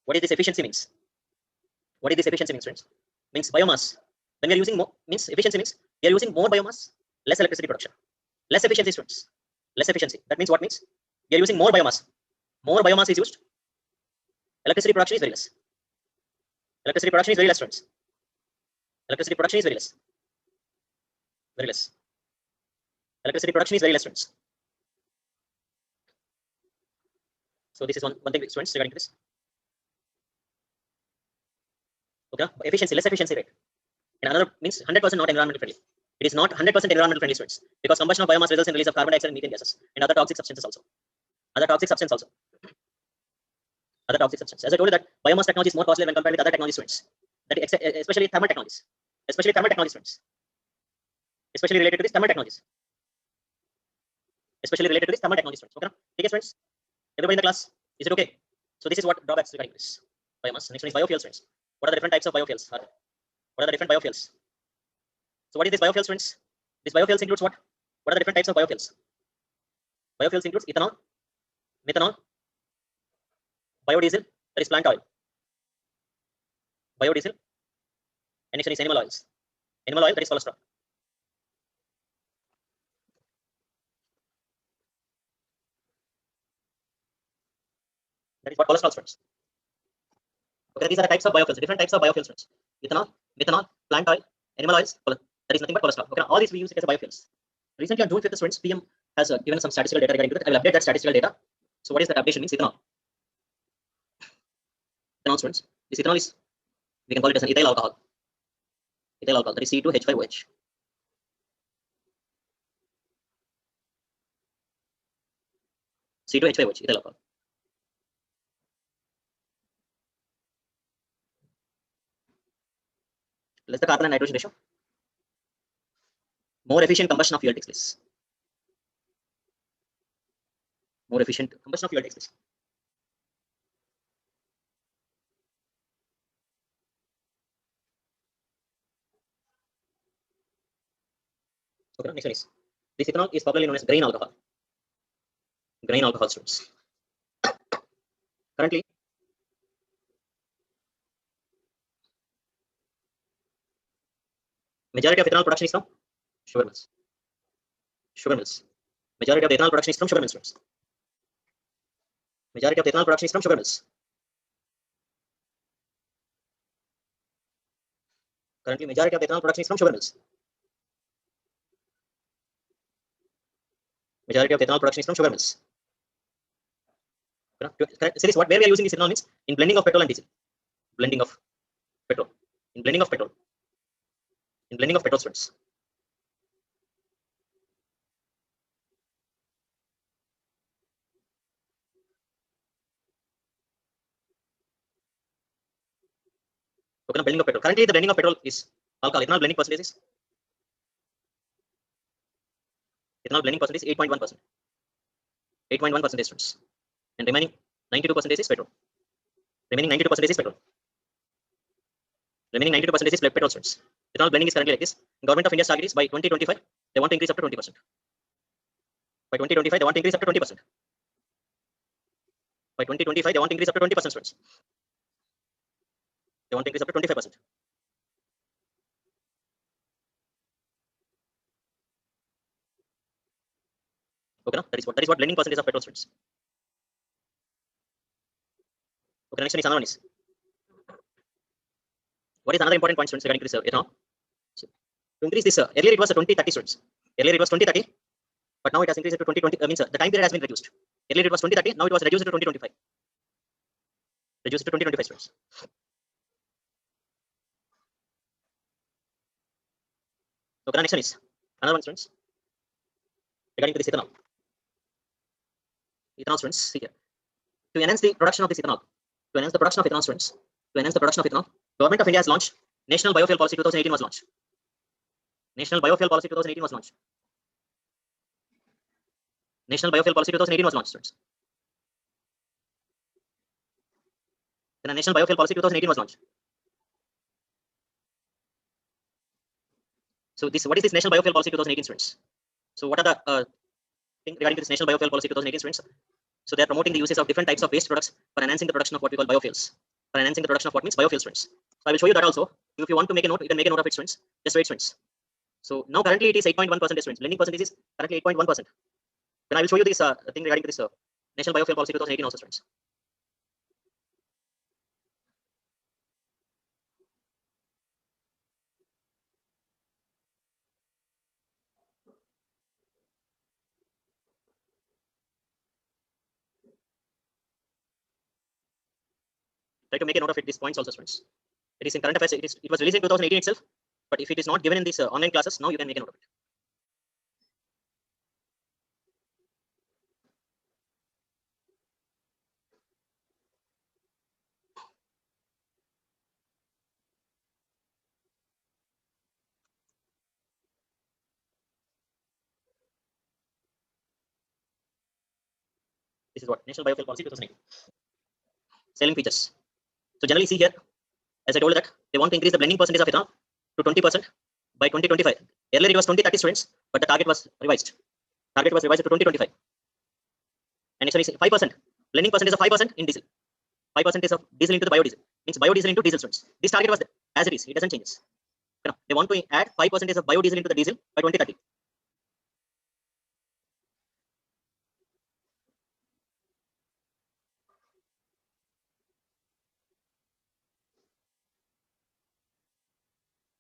What is this efficiency means? What is this efficiency means, students? Means biomass. When we are using more, means efficiency means we are using more biomass, less electricity production. Less efficiency, students. Less efficiency. That means what means? We are using more biomass. More biomass is used. Electricity production is very less. Electricity production is very less, students. Electricity production is very less. Very less. Electricity production is very less, students. So this is one thing, students, regarding this. Okay, efficiency, less efficiency rate. And another means 100% not environmental friendly. It is not 100% environmental friendly, students, because combustion of biomass results in release of carbon dioxide and methane gases and other toxic substances also. Other toxic substances also. Other toxic substances. As I told you that biomass technology is more costly when compared with other technology, students. That especially thermal technologies. Especially thermal technology, students. Especially related to this thermal technologies. Especially related to this thermal technology, students. Okay, okay, friends. Everybody in the class, is it okay? So this is what drawbacks regarding this biomass. Next one is biofuels, friends. What are the different types of biofuels? What are the different biofuels? So what is this biofuels, friends? This biofuels includes what? What are the different types of biofuels? Biofuels includes ethanol, methanol, biodiesel, that is plant oil, biodiesel, and next one is animal oils. Animal oil, that is cholesterol. That is what cholesterol, friends. Okay, these are the types of biofuels, different types of biofuels, friends. Ethanol, methanol, plant oil, animal oils, that is nothing but cholesterol. Okay, all these we use it as a biofuels. Recently on June 5th, students, PM has given some statistical data regarding that. I will update that statistical data. So what is that updation means? Ethanol. Ethanol, students. This ethanol is, we can call it as an ethyl alcohol. Ethyl alcohol, that is C2H5OH. C2H5OH, ethyl alcohol. Less the carbon and nitrogen ratio. More efficient combustion of fuel takes place. More efficient combustion of fuel takes place. Okay, next one is, this ethanol is popularly known as grain alcohol. Grain alcohol, students. Currently, majority of ethanol production is from sugar mills. Sugar mills. Majority of the ethanol production is from sugar mills, students. Majority of the ethanol production is from sugar mills. Currently, majority of the ethanol production is from sugar mills. Majority of the ethanol production is from sugar mills. So this what where we are using this ethanol means in blending of petrol and diesel. Blending of petrol. In blending of petrol. In blending of petrol, students. Okay, blending of petrol. Currently, the blending of petrol is alcohol. Ethanol blending percentage is 8.1%. 8.1% students. And remaining 92% is petrol. Remaining 92% is petrol. Remaining 92% is petrol, students. Ethanol blending is currently like this. Government of India's target is by 2025, they want to increase up to 20%. By 2025, they want to increase up to 20%. By 2025, they want to increase up to 20%, students. They want to increase up to 25%. Okay, no? That is what blending percentage of petrol, students. Okay, next one is another one is. What is another important point, students, regarding this ethanol? So, to increase this, earlier it was 2030, students. Earlier it was 2030, but now it has increased to 2020. Means the time period has been reduced. Earlier it was 2030, now it was reduced to 2025. Reduced to 2025, students. Okay, next one is another one, students, regarding to this ethanol. Ethanol, students, see here. To enhance the production of this ethanol, to enhance the production of ethanol, students, to enhance the production of ethanol, Government of India has launched National Biofuel Policy 2018 was launched. National Biofuel Policy 2018 was launched. National Biofuel Policy 2018 was launched, students. Then a National Biofuel Policy 2018 was launched. So this, what is this National Biofuel Policy 2018, students? So what are the thing regarding this National Biofuel Policy 2018, students? So they are promoting the uses of different types of waste products for enhancing the production of what we call biofuels. For enhancing the production of what means biofuels, students. So I will show you that also. If you want to make a note, you can make a note of it, students. Just wait, students. So now currently it is 8.1%, students. Blending percentage is currently 8.1%. Then I will show you this thing regarding this National Biofuel Policy 2018 also, students. Try to make a note of it. These points also, students. It is in current affairs. It was released in 2018 itself. But if it is not given in these online classes, now you can make a note of it. This is what National Biofuel Policy 2018. Selling features. So generally see here, as I told you that they want to increase the blending percentage of ethanol to 20% by 2025. Earlier it was 2030 students, but the target was revised. Target was revised to 2025. And it's only 5%. Blending percentage of 5% in diesel. 5% is of diesel into the biodiesel. Means biodiesel into diesel students. This target was as it is. It doesn't change. They want to add 5% of biodiesel into the diesel by 2030.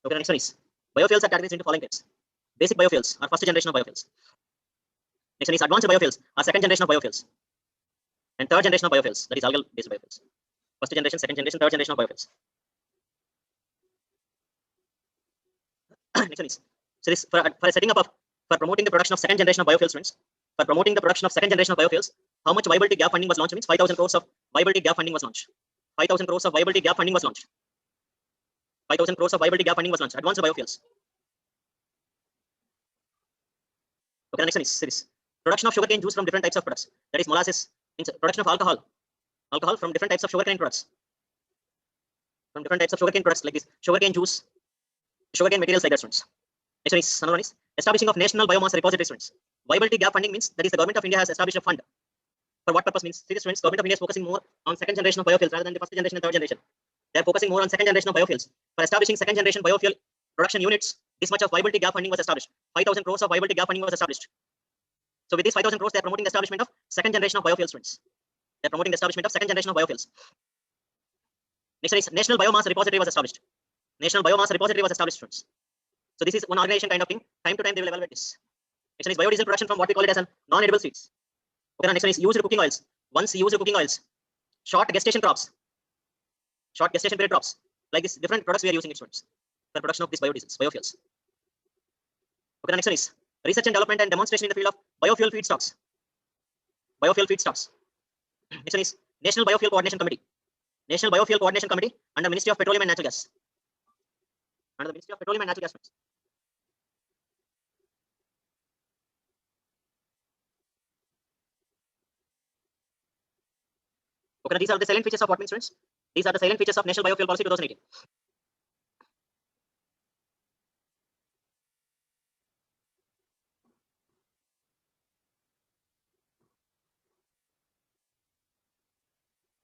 Okay, the next one is biofuels are categorized into following types. Basic biofuels are first generation of biofuels. Next one is advanced biofuels are second generation of biofuels. And third generation of biofuels, that is algal based biofuels. First generation, second generation, third generation of biofuels. Next one is so this for setting up of for promoting the production of second generation of biofuels, friends. For promoting the production of second generation of biofuels, how much viability gap funding was launched? Means 5,000 crores of viability gap funding was launched. 5,000 crores of viability gap funding was launched. 5,000 crores of viability gap funding was launched. Advanced biofuels. Okay, the next one is series. Production of sugarcane juice from different types of products. That is molasses. Means production of alcohol. Alcohol from different types of sugarcane products. From different types of sugarcane products like this. Sugarcane juice. Sugarcane materials like that, students. Next one is another one is establishing of national biomass repository, students. Viability gap funding means that is the government of India has established a fund. For what purpose? Means students, government of India is focusing more on second generation of biofuels rather than the first generation and third generation. They are focusing more on second generation of biofuels. For establishing second generation biofuel production units, this much of viability gap funding was established. 5,000 crores of viability gap funding was established. So with these 5,000 crores, they are promoting the establishment of second generation of biofuels, students. They are promoting the establishment of second generation of biofuels. Next is national biomass repository was established. National biomass repository was established, students. So this is one organization kind of thing. Time to time they will evaluate this. Next one is biodiesel production from what we call it as non-edible seeds. Okay, next one is used cooking oils. Once used cooking oils, short gestation crops, short gestation period crops, like this different products we are using it, students, for production of these biodiesels, biofuels. Okay, next one is research and development and demonstration in the field of biofuel feedstocks. Biofuel feedstocks. Next one is National Biofuel Coordination Committee. National Biofuel Coordination Committee under Ministry of Petroleum and Natural Gas. Under the Ministry of Petroleum and Natural Gas. Okay, these are the silent features of what means, friends? These are the silent features of National Biofuel Policy 2018.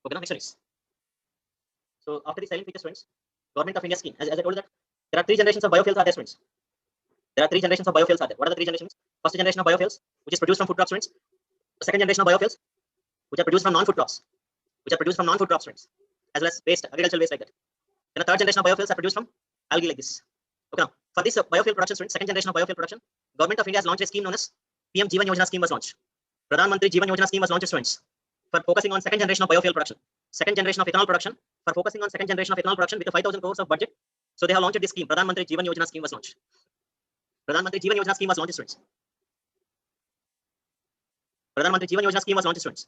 Okay, now next one is. So after the silent features, friends, Government of India scheme, as I told you that there are three generations of biofuels are there, friends. There are three generations of biofuels are there. What are the three generations? First generation of biofuels, which is produced from food crops, friends. The second generation of biofuels, which are produced from non-food crops, friends, as well as waste, agricultural waste like that. Then the third generation of biofuels are produced from algae like this. Okay, now for this biofuel production, friends, second generation of biofuel production, Government of India has launched a scheme known as PM Jeevan Yojana scheme was launched. Pradhan Mantri Jeevan Yojana scheme was launched, friends, for focusing on second generation of biofuel production, second generation of ethanol production, for focusing on second generation of ethanol production with a 5,000 crores of budget. So they have launched this scheme. Pradhan Mantri Jeevan Yojana scheme was launched. Pradhan Mantri Jeevan Yojana scheme was launched, students. Pradhan Mantri Jeevan Yojana scheme was launched, students.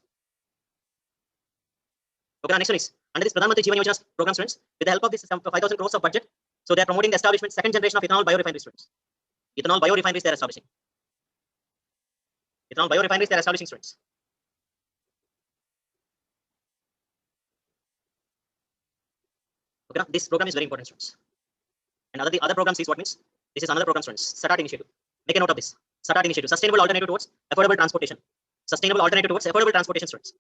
Okay, next one is under this Pradhan Mantri Jeevan Yojana program, students, with the help of this 5,000 crores of budget, so they are promoting the establishment second generation of ethanol biorefineries, students. Ethanol biorefineries they are establishing. Ethanol biorefineries they are establishing, students. Okay, now this program is very important, students. And the other programs is what means? This is another program, students. SATAT initiative. Make a note of this. SATAT initiative. Sustainable alternative towards affordable transportation. Sustainable alternative towards affordable transportation, students.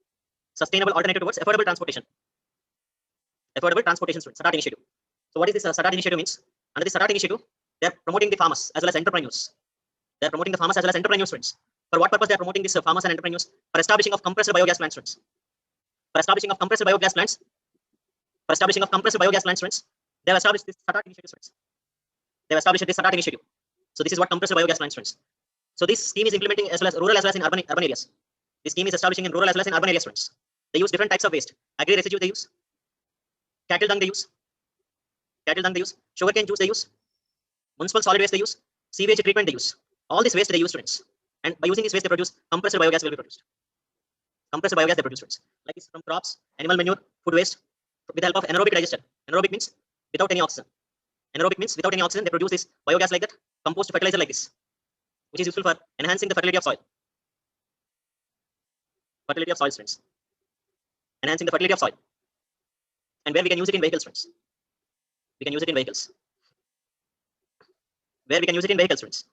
Sustainable alternative towards affordable transportation. Affordable transportation, students. SATAT initiative. So what is this SATAT initiative means? Under the SATAT initiative, they are promoting the farmers as well as entrepreneurs. They are promoting the farmers as well as entrepreneurs, students. For what purpose they are promoting this farmers and entrepreneurs? For establishing of compressed biogas plants, students. For establishing of compressed biogas plants. For establishing of compressed biogas plants, students. They have established this SATAT initiative, students. They have established this SATAT initiative. So this is what compressed biogas plants, friends. So this scheme is implementing as well as rural as well as in urban areas. This scheme is establishing in rural as well as in urban areas, friends. They use different types of waste. Agri residue they use. cattle dung they use, sugarcane juice they use, municipal solid waste they use, sewage treatment they use. All this waste they use, students. And by using this waste, they produce compressed biogas will be produced. Compressed biogas they produce, students. Like this from crops, animal manure, food waste, with the help of anaerobic digester. Anaerobic means without any oxygen. Anaerobic means without any oxygen, they produce this biogas like that, compost fertilizer like this, which is useful for enhancing the fertility of soil. Fertility of soil, students. Enhancing the fertility of soil. And where we can use it in vehicles, friends. We can use it in vehicles. Where we can use it in vehicles, friends.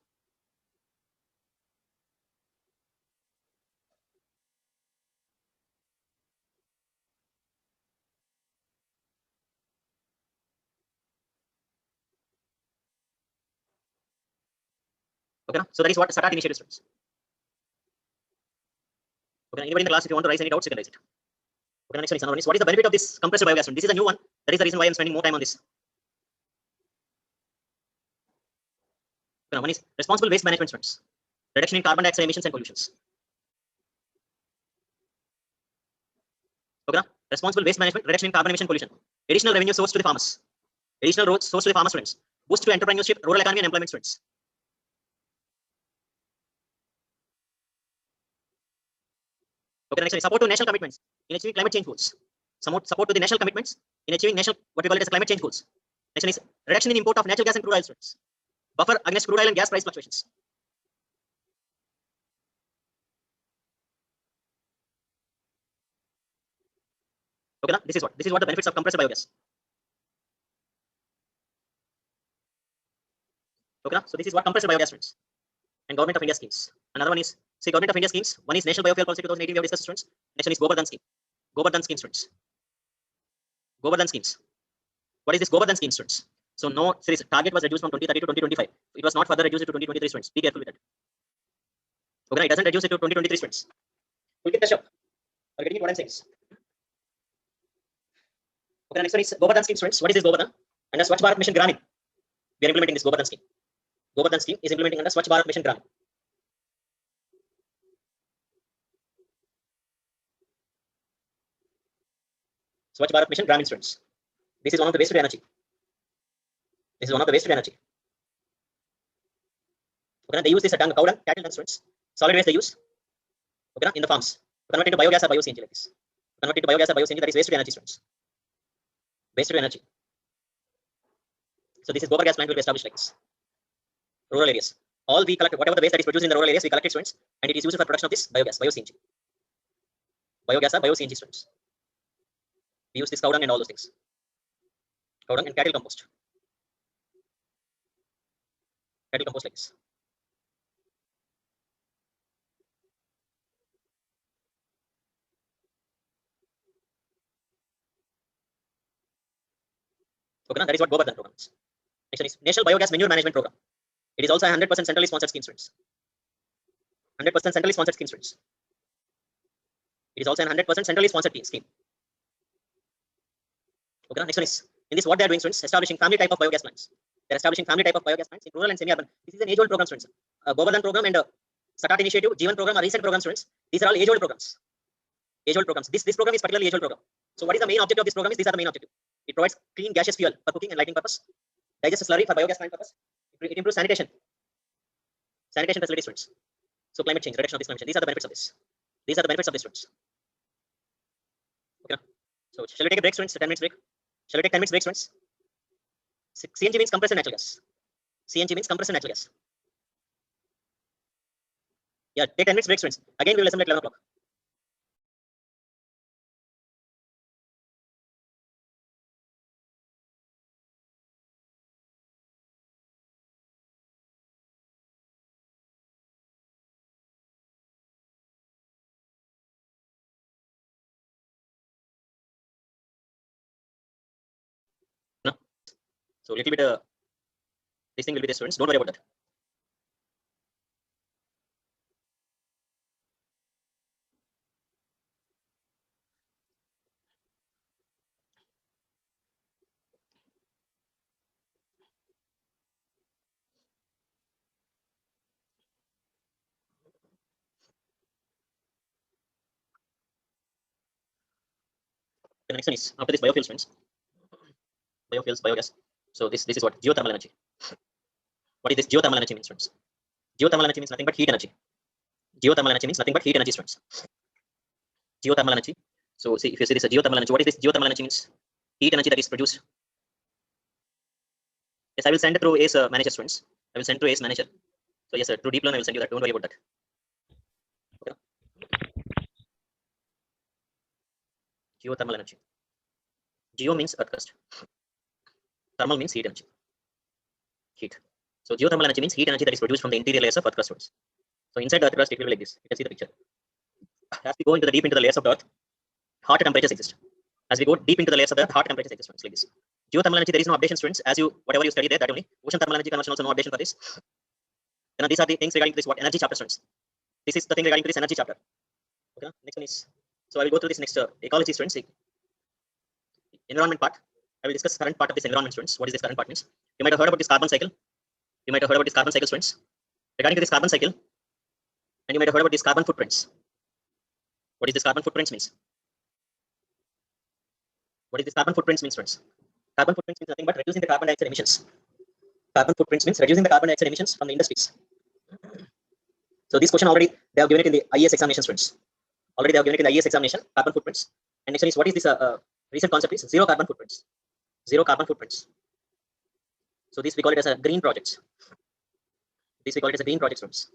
Okay, so that is what SATAT initiative, students. Okay, anybody in the class, if you want to raise any doubts, you can raise it. Okay, next one is what is the benefit of this compressed biogas? This is a new one. That is the reason why I'm spending more time on this. Okay, one is responsible waste management, students. Reduction in carbon dioxide emissions and pollutions. Okay, responsible waste management, reduction in carbon emission pollution. Additional revenue source to the farmers. Additional roads source to the farmers, students. Boost to entrepreneurship, rural economy and employment, students. Okay, next one is support to national commitments in achieving climate change goals. Support to the national commitments in achieving national, what we call it as climate change goals. Next one is reduction in import of natural gas and crude oil, students. Buffer against crude oil and gas price fluctuations. Okay, this is what the benefits of compressed biogas. Okay, so this is what compressed biogas, students, and Government of India schemes. Another one is, see, Government of India schemes. One is National Biofuel Policy 2018, we have discussed, students. Next one is Govardhan scheme. Govardhan scheme, students. Govardhan schemes. What is this Govardhan scheme, students? So no, series target was reduced from 2030 to 2025. It was not further reduced to 2023, students. Be careful with that. Okay, it doesn't reduce it to 2023, students. We'll get the show. Are you getting what I'm saying? Okay, next one is Govardhan scheme, students. What is this Govardhan? Under Swachh Bharat Mission Gramin, we are implementing this Govardhan scheme. Govardhan scheme is implementing under Swachh Bharat Mission Gramin. Swachh Bharat Mission Gramin, students. This is one of the waste to energy. This is one of the waste to energy. Okay, they use this dung, cow dung, cattle dung, students. Solid waste they use. Okay, in the farms. Convert into biogas or bio-CNG like this. Convert into biogas or bio-CNG, that is waste to energy, students. Waste to energy. So this is Gobar gas plant will be established like this. Rural areas. All we collect, whatever the waste that is produced in the rural areas, we collect it, students, and it is used for production of this biogas, bio-CNG. Biogas or bio-CNG, students. We use this cow dung and all those things. Cow dung and cattle compost. Cattle compost like this. Okay, that is what Govardhan program is. Next one is National Biogas Manure Management Program. It is also a 100% centrally sponsored scheme, students. 100% centrally sponsored scheme, students. It is also a 100% centrally sponsored scheme. Okay, next one is, in this what they are doing, students, establishing family type of biogas plants. They are establishing family type of biogas plants in rural and semi-urban. This is an age-old program, students. Govardhan program and SATAT initiative, Jeevan program are recent programs, students. These are all age-old programs. Age-old programs. This program is particularly age-old program. So what is the main objective of this program? These are the main objective. It provides clean gaseous fuel for cooking and lighting purpose. Digest slurry for biogas plant purpose. It improves sanitation. Sanitation facilities, students. So climate change, reduction of this climate change. These are the benefits of this. These are the benefits of this, students. Okay. So shall we take a break, students? 10 minutes break. Shall we take 10 minutes break, students? CNG means compressed natural gas. CNG means compressed natural gas. Yeah, take 10 minutes break, students. Again, we will assemble at 11 o'clock. No? So little bit this thing will be the students. Don't worry about that. The next one is after this biofuel, students. biofuels, biogas. So this is what geothermal energy. What is this geothermal energy means, students? Geothermal energy means nothing but heat energy. Geothermal energy means nothing but heat energy, students. Geothermal energy. So see, if you see this geothermal energy, what is this geothermal energy means? Heat energy that is produced. Yes, I will send it through ACE manager, students. I will send through ACE manager. So yes, sir, through deep learn I will send you that. Don't worry about that. Okay. Geothermal energy. Geo means earth crust. Thermal means heat energy. Heat. So geothermal energy means heat energy that is produced from the interior layers of earth crust, students. So inside the earth crust, it will be like this. You can see the picture. As we go into the deep into the layers of the earth, hot temperatures exist. As we go deep into the layers of the earth, hot temperatures exist, students, like this. Geothermal energy, there is no updation, students. As you whatever you study there, that only. Ocean thermal energy conversion also no updation for this. Then these are the things regarding to this what energy chapter, students. This is the thing regarding to this energy chapter. Okay. Next one is, so I will go through this next ecology, students. Environment part. I will discuss current part of this environment, students. What is this current part means? You might have heard about this carbon cycle. You might have heard about this carbon cycle, students. Regarding to this carbon cycle, and you might have heard about these carbon footprints. What is this carbon footprints means? What is this carbon footprints means, students? Carbon footprints means nothing but reducing the carbon dioxide emissions. Carbon footprints means reducing the carbon dioxide emissions from the industries. So this question already they have given it in the IES examination, students. Already they have given it in the IES examination, carbon footprints. And next one is what is this recent concept is zero carbon footprints. Zero carbon footprints. So this we call it as a green projects. This we call it as a green project, students.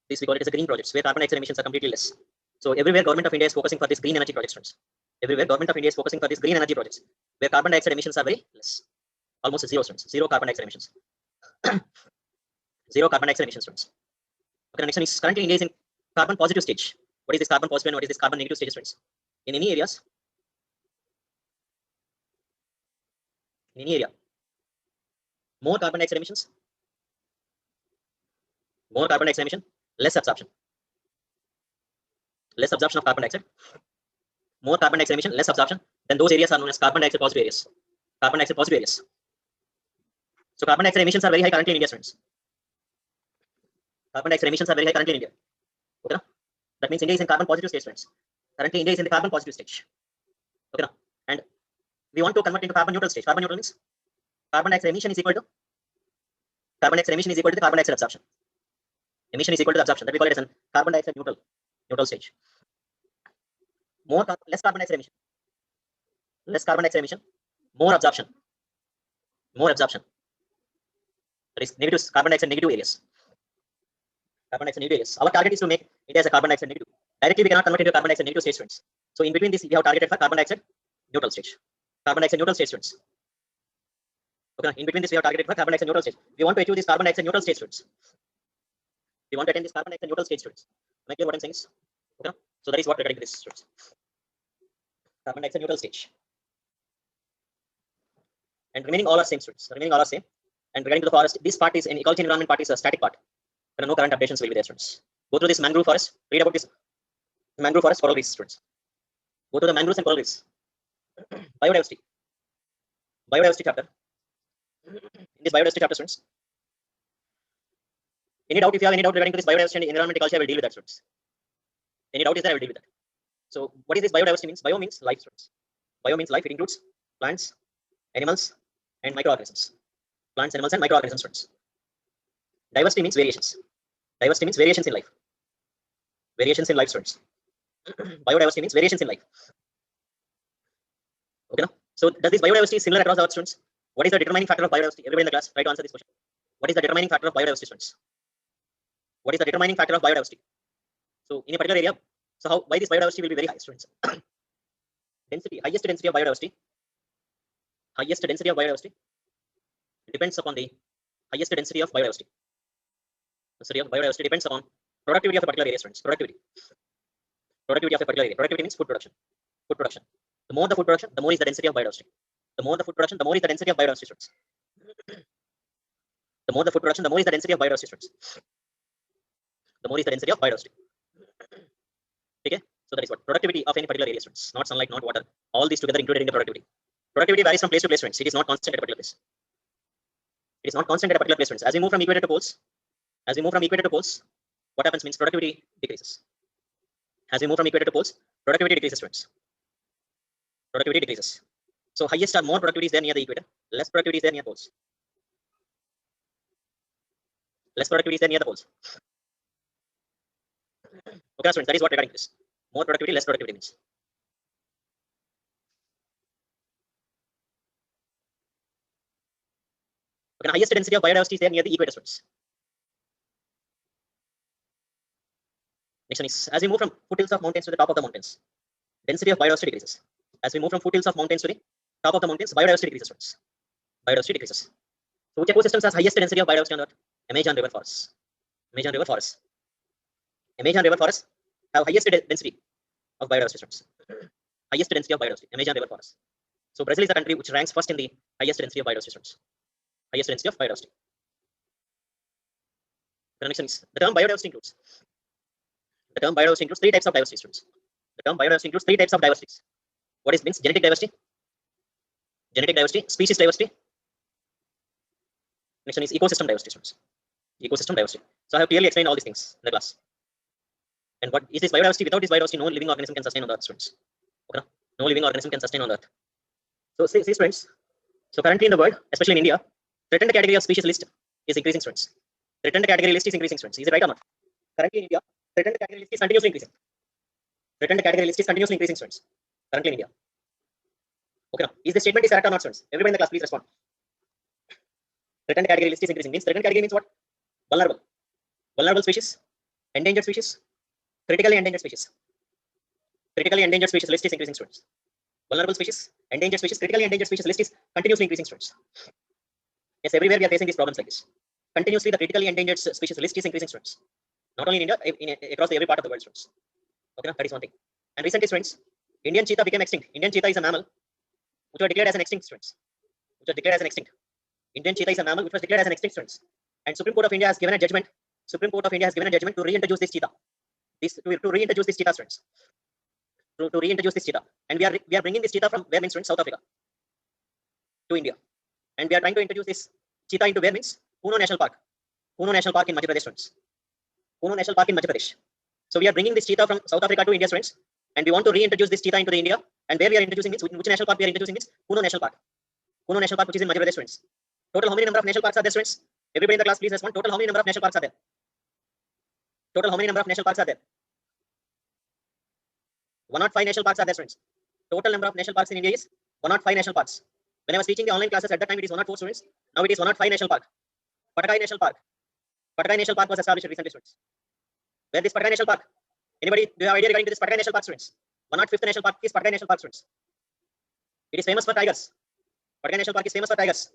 This we call it as a green projects where carbon dioxide emissions are completely less. So everywhere government of India is focusing for this green energy projects, students. Everywhere government of India is focusing for this green energy projects where carbon dioxide emissions are very less. Almost zero, students. Zero carbon dioxide emissions. Zero carbon dioxide emissions, students. Okay, the next one is currently India is in carbon positive stage. What is this carbon positive and what is this carbon negative stage, students? In any areas, in any area, more carbon dioxide emissions, more carbon dioxide emission, less absorption. Less absorption of carbon dioxide, more carbon dioxide emission, less absorption, then those areas are known as carbon dioxide positive areas. Carbon dioxide positive areas. So carbon dioxide emissions are very high currently in India, students. Carbon dioxide emissions are very high currently in India. Okay, no? That means India is in carbon positive stage, friends. Currently, India is in the carbon positive stage. Okay, no? And we want to convert into carbon neutral stage. Carbon neutral means carbon dioxide emission is equal to carbon dioxide emission is equal to the carbon dioxide absorption. Emission is equal to the absorption. That we call it as a carbon dioxide neutral stage. Less carbon dioxide emission. Less carbon dioxide emission. More absorption. More absorption. That is negative carbon dioxide negative areas. Carbon dioxide negative areas. Our target is to make India as a carbon dioxide negative. Directly we cannot convert into carbon dioxide negative stage, students. So in between this, we have targeted for carbon dioxide neutral stage. Carbon dioxide neutral stage, students. Okay, in between this, we have targeted for carbon dioxide neutral stage. We want to achieve this carbon dioxide neutral stage, students. We want to attain this carbon dioxide neutral stage, students. Am I clear what I'm saying? Okay, so that is what regarding this, students. Carbon dioxide neutral stage. And remaining all are same, students. Remaining all are same. And regarding to the forest, this part is an ecology environment part is a static part. There are no current updations will be there, students. Go through this mangrove forest. Read about this mangrove forest coral reefs, students. Go to the mangroves and coral reefs. Biodiversity. Biodiversity chapter. In this biodiversity chapter, students. Any doubt? If you have any doubt regarding to this biodiversity and environment ecology, I will deal with that, students. Any doubt is there, I will deal with that. So what is this biodiversity means? Bio means life, students. Bio means life. It includes plants, animals, and microorganisms. Plants, animals, and microorganisms, students. Diversity means variations. Diversity means variations in life. Variations in life, students. Biodiversity means variations in life. Okay, no? So does this biodiversity similar across our students? What is the determining factor of biodiversity? Everybody in the class, try to answer this question. What is the determining factor of biodiversity, students? What is the determining factor of biodiversity? So in a particular area, so why this biodiversity will be very high, students? Density, highest density of biodiversity. Highest density of biodiversity depends upon the highest density of biodiversity. Density of biodiversity depends upon productivity of a particular area, students. Productivity of a particular area. Productivity means food production. Food production. The more the food production, the more is the density of biodiversity. The more the food production, the more is the density of biodiversity, students. The more the food production, the more is the density of biodiversity, students. The more is the density of biodiversity. Okay, so that is what productivity of any particular area, students. Not sunlight, not water. All these together included in the productivity. Productivity varies from place to place, students. It is not constant at a particular place. It is not constant at a particular place, students. As we move from equator to poles, what happens means productivity decreases. As we move from equator to poles, productivity decreases, students. Productivity decreases. So highest or more productivity is there near the equator, less productivity is there near poles. Less productivity is there near the poles. Okay, students, that is what regarding this. More productivity, less productivity means. Okay, highest density of biodiversity is there near the equator, students. Next one is, as we move from foothills of mountains to the top of the mountains, density of biodiversity decreases. As we move from foothills of mountains to the top of the mountains, biodiversity decreases, students. Biodiversity decreases. So which ecosystems has highest density of biodiversity on Earth? Amazon river forests. Amazon river forests. Amazon river forests have highest density of biodiversity, students. Highest density of biodiversity, Amazon river forests. So Brazil is the country which ranks first in the highest density of biodiversity, students. Highest density of biodiversity. The next one is, the term biodiversity includes three types of diversity, students. The term biodiversity includes three types of diversities. What is means? Genetic diversity, species diversity. Next one is ecosystem diversity, students. Ecosystem diversity. So I have clearly explained all these things in the class. And what is this biodiversity? Without this biodiversity, no living organism can sustain on the Earth, students. Okay? No living organism can sustain on the Earth. So see students. So currently in the world, especially in India, threatened category of species list is increasing, students. Threatened category list is increasing, students. Is it right or not? Currently in India, threatened category list is continuously increasing. Threatened category list is continuously increasing, students. Currently in India. Okay, now, is the statement is correct or not, students? Everybody in the class, please respond. Threatened category list is increasing. Means threatened category means what? Vulnerable. Vulnerable species, endangered species, critically endangered species. Critically endangered species list is increasing, students. Vulnerable species, endangered species, critically endangered species list is continuously increasing, students. Yes, everywhere we are facing these problems like this. Continuously, the critically endangered species list is increasing, students. Not only in India, across every part of the world, students. Okay, that is one thing. And recently, students, Indian cheetah became extinct. Indian cheetah is a mammal which was declared as an extinct, students. Which was declared as an extinct. Indian cheetah is a mammal which was declared as an extinct, students. And Supreme Court of India has given a judgment. Supreme Court of India has given a judgment to reintroduce this cheetah. To reintroduce this cheetah, students. To reintroduce this cheetah. And we are bringing this cheetah from where means, students, South Africa to India. And we are trying to introduce this cheetah into where means Kuno National Park. Kuno National Park in Madhya Pradesh, students. Kuno National Park in Madhya Pradesh. So we are bringing this cheetah from South Africa to India, students. And we want to reintroduce this cheetah into the India. And where we are introducing it, which national park we are introducing it? Kuno National Park. Kuno National Park, which is in Madhya Pradesh, students. Total how many number of national parks are there, students? Everybody in the class, please respond. Total how many number of national parks are there? Total how many number of national parks are there? 105 national parks are there, students. Total number of national parks in India is 105 national parks. When I was teaching the online classes at that time, it is 104 students. Now it is 105 national park. Patakai National Park. Patakai National Park was established recently, students. Where this Patakai National Park? Anybody do you have idea regarding to this Patakai National Park, students? 105th national park is Patakai National Park, students. It is famous for tigers. Patakai National Park is famous for tigers.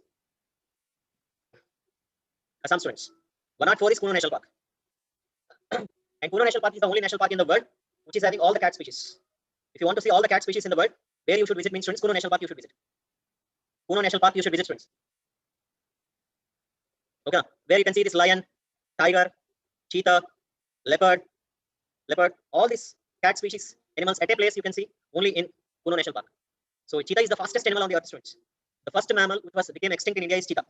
Assam, students. 104 is Kuno National Park. And Kuno National Park is the only national park in the world which is having all the cat species. If you want to see all the cat species in the world, where you should visit means, students, Kuno National Park you should visit. Kuno National Park you should visit, students. Okay, where you can see this lion, tiger, cheetah, leopard, all these cat species animals at a place you can see only in Kuno National Park. So cheetah is the fastest animal on the earth, students. The first mammal which became extinct in India is cheetah.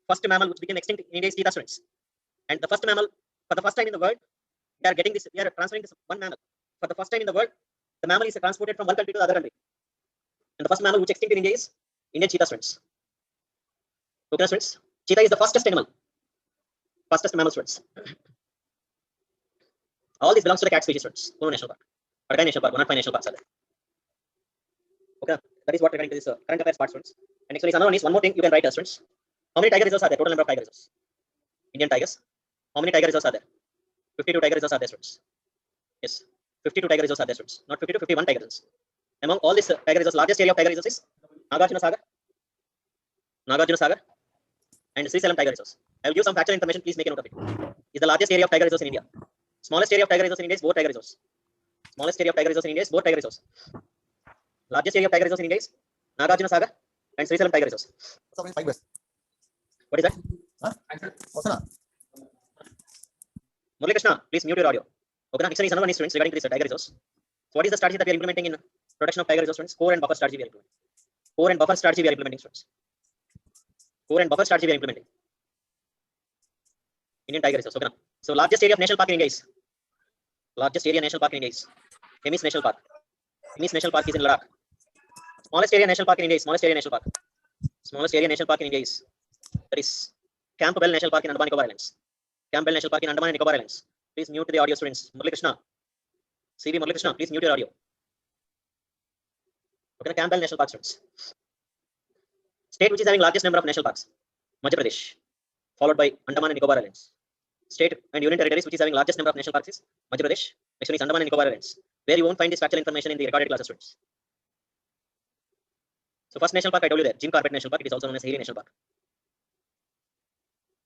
First mammal which became extinct in India is cheetah, students. And the first mammal, for the first time in the world, we are transferring this one mammal. For the first time in the world, the mammal is transported from one country to the other country. And the first mammal which extinct in India is Indian cheetah, students. Okay, students. Cheetah is the fastest animal. Fastest mammal, students. All this belongs to the cat species, students. Kuno National Park. Patakai National Park, 105 national parks are there. Okay, that is what regarding to this current affairs part, students. And next one is another one is one more thing you can write, students. How many tiger reserves are there? Total number of tiger reserves. Indian tigers. How many tiger reserves are there? 52 tiger reserves are there, students. Yes, 52 tiger reserves are there, students. Not 52, 51 tiger reserves. Among all these tiger reserves, largest area of tiger reserves is Nagarjuna Sagar, and Srisalam tiger reserves. I will give some factual information. Please make a note of it. Is the largest area of tiger reserves in India. Smallest area of tiger reserves in India is both tiger reserves. Smallest area of tiger reserves in India is both tiger reserves. Largest area of tiger reserves in India is Nagarjuna Sagar and Srisalam tiger reserves. What is that? Huh? Murali Krishna, please mute your audio. Okay, next one is another one, students, regarding this tiger reserves. So what is the strategy that we are implementing in protection of tiger reserves, students? Core and buffer strategy we are implementing. Core and buffer strategy we are implementing, students. Core and buffer strategy we are implementing. Indian tiger reserves. Okay, so largest area of national park in India is Hemis National Park. Hemis National Park is in Ladakh. Smallest area national park in India is smallest area national park. Smallest area national park in India is that is Campbell National Park in Andaman and Nicobar Islands. Campbell National Park in Andaman and Nicobar Islands. Please mute the audio, students. Murali Krishna, CV Murali Krishna, please mute your audio. Okay, Campbell National Park, students. State which is having largest number of national parks, Madhya Pradesh, followed by Andaman and Nicobar Islands. State and union territories which is having largest number of national parks is Madhya Pradesh. Next one is Andaman and Nicobar Islands, where you won't find this factual information in the recorded classes, students. So first national park I told you there, Jim Corbett National Park. It is also known as Haley National Park.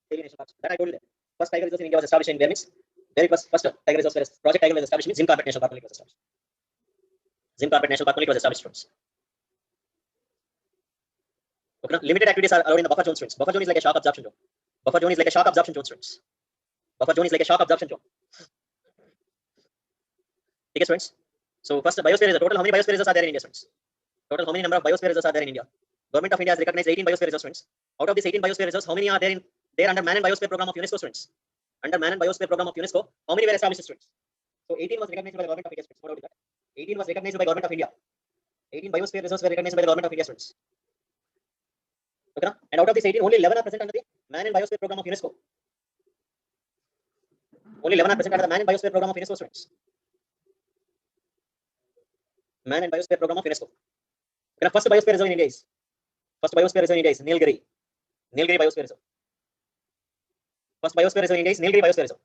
Haley National Park. That I told you there. First tiger reserve in India was established in where means where it was first tiger reserve project tiger was established means Jim Corbett National Park only was established. Jim Corbett National Park only was established, students. Okay, limited activities are allowed in the buffer zone, students. Buffer zone is like a shock absorption zone. Buffer zone is like a shock absorption zone, students. Buffer zone is like a shock absorption zone. Okay, students. So first biosphere reserve. Total how many biosphere reserves are there in India, students? Total how many number of biosphere reserves are there in India? Government of India has recognized 18 biosphere reserves, students. Out of these 18 biosphere reserves, how many are there under Man and Biosphere Program of UNESCO, students? Under Man and Biosphere Program of UNESCO, how many were established, students? So 18 was recognized by the government of India, students. What about that? 18 was recognized by government of India. 18 biosphere reserves were recognized by the government of India, students. Okay, and out of these 18, only 11 are present under the Man and Biosphere Program of UNESCO. Only 11 are present under the Man and Biosphere Program of UNESCO, students. Man and Biosphere Program of UNESCO. Okay, first biosphere reserve in India is Nilgiri. Nilgiri Biosphere Reserve. First biosphere reserve in India is Nilgiri Biosphere Reserve.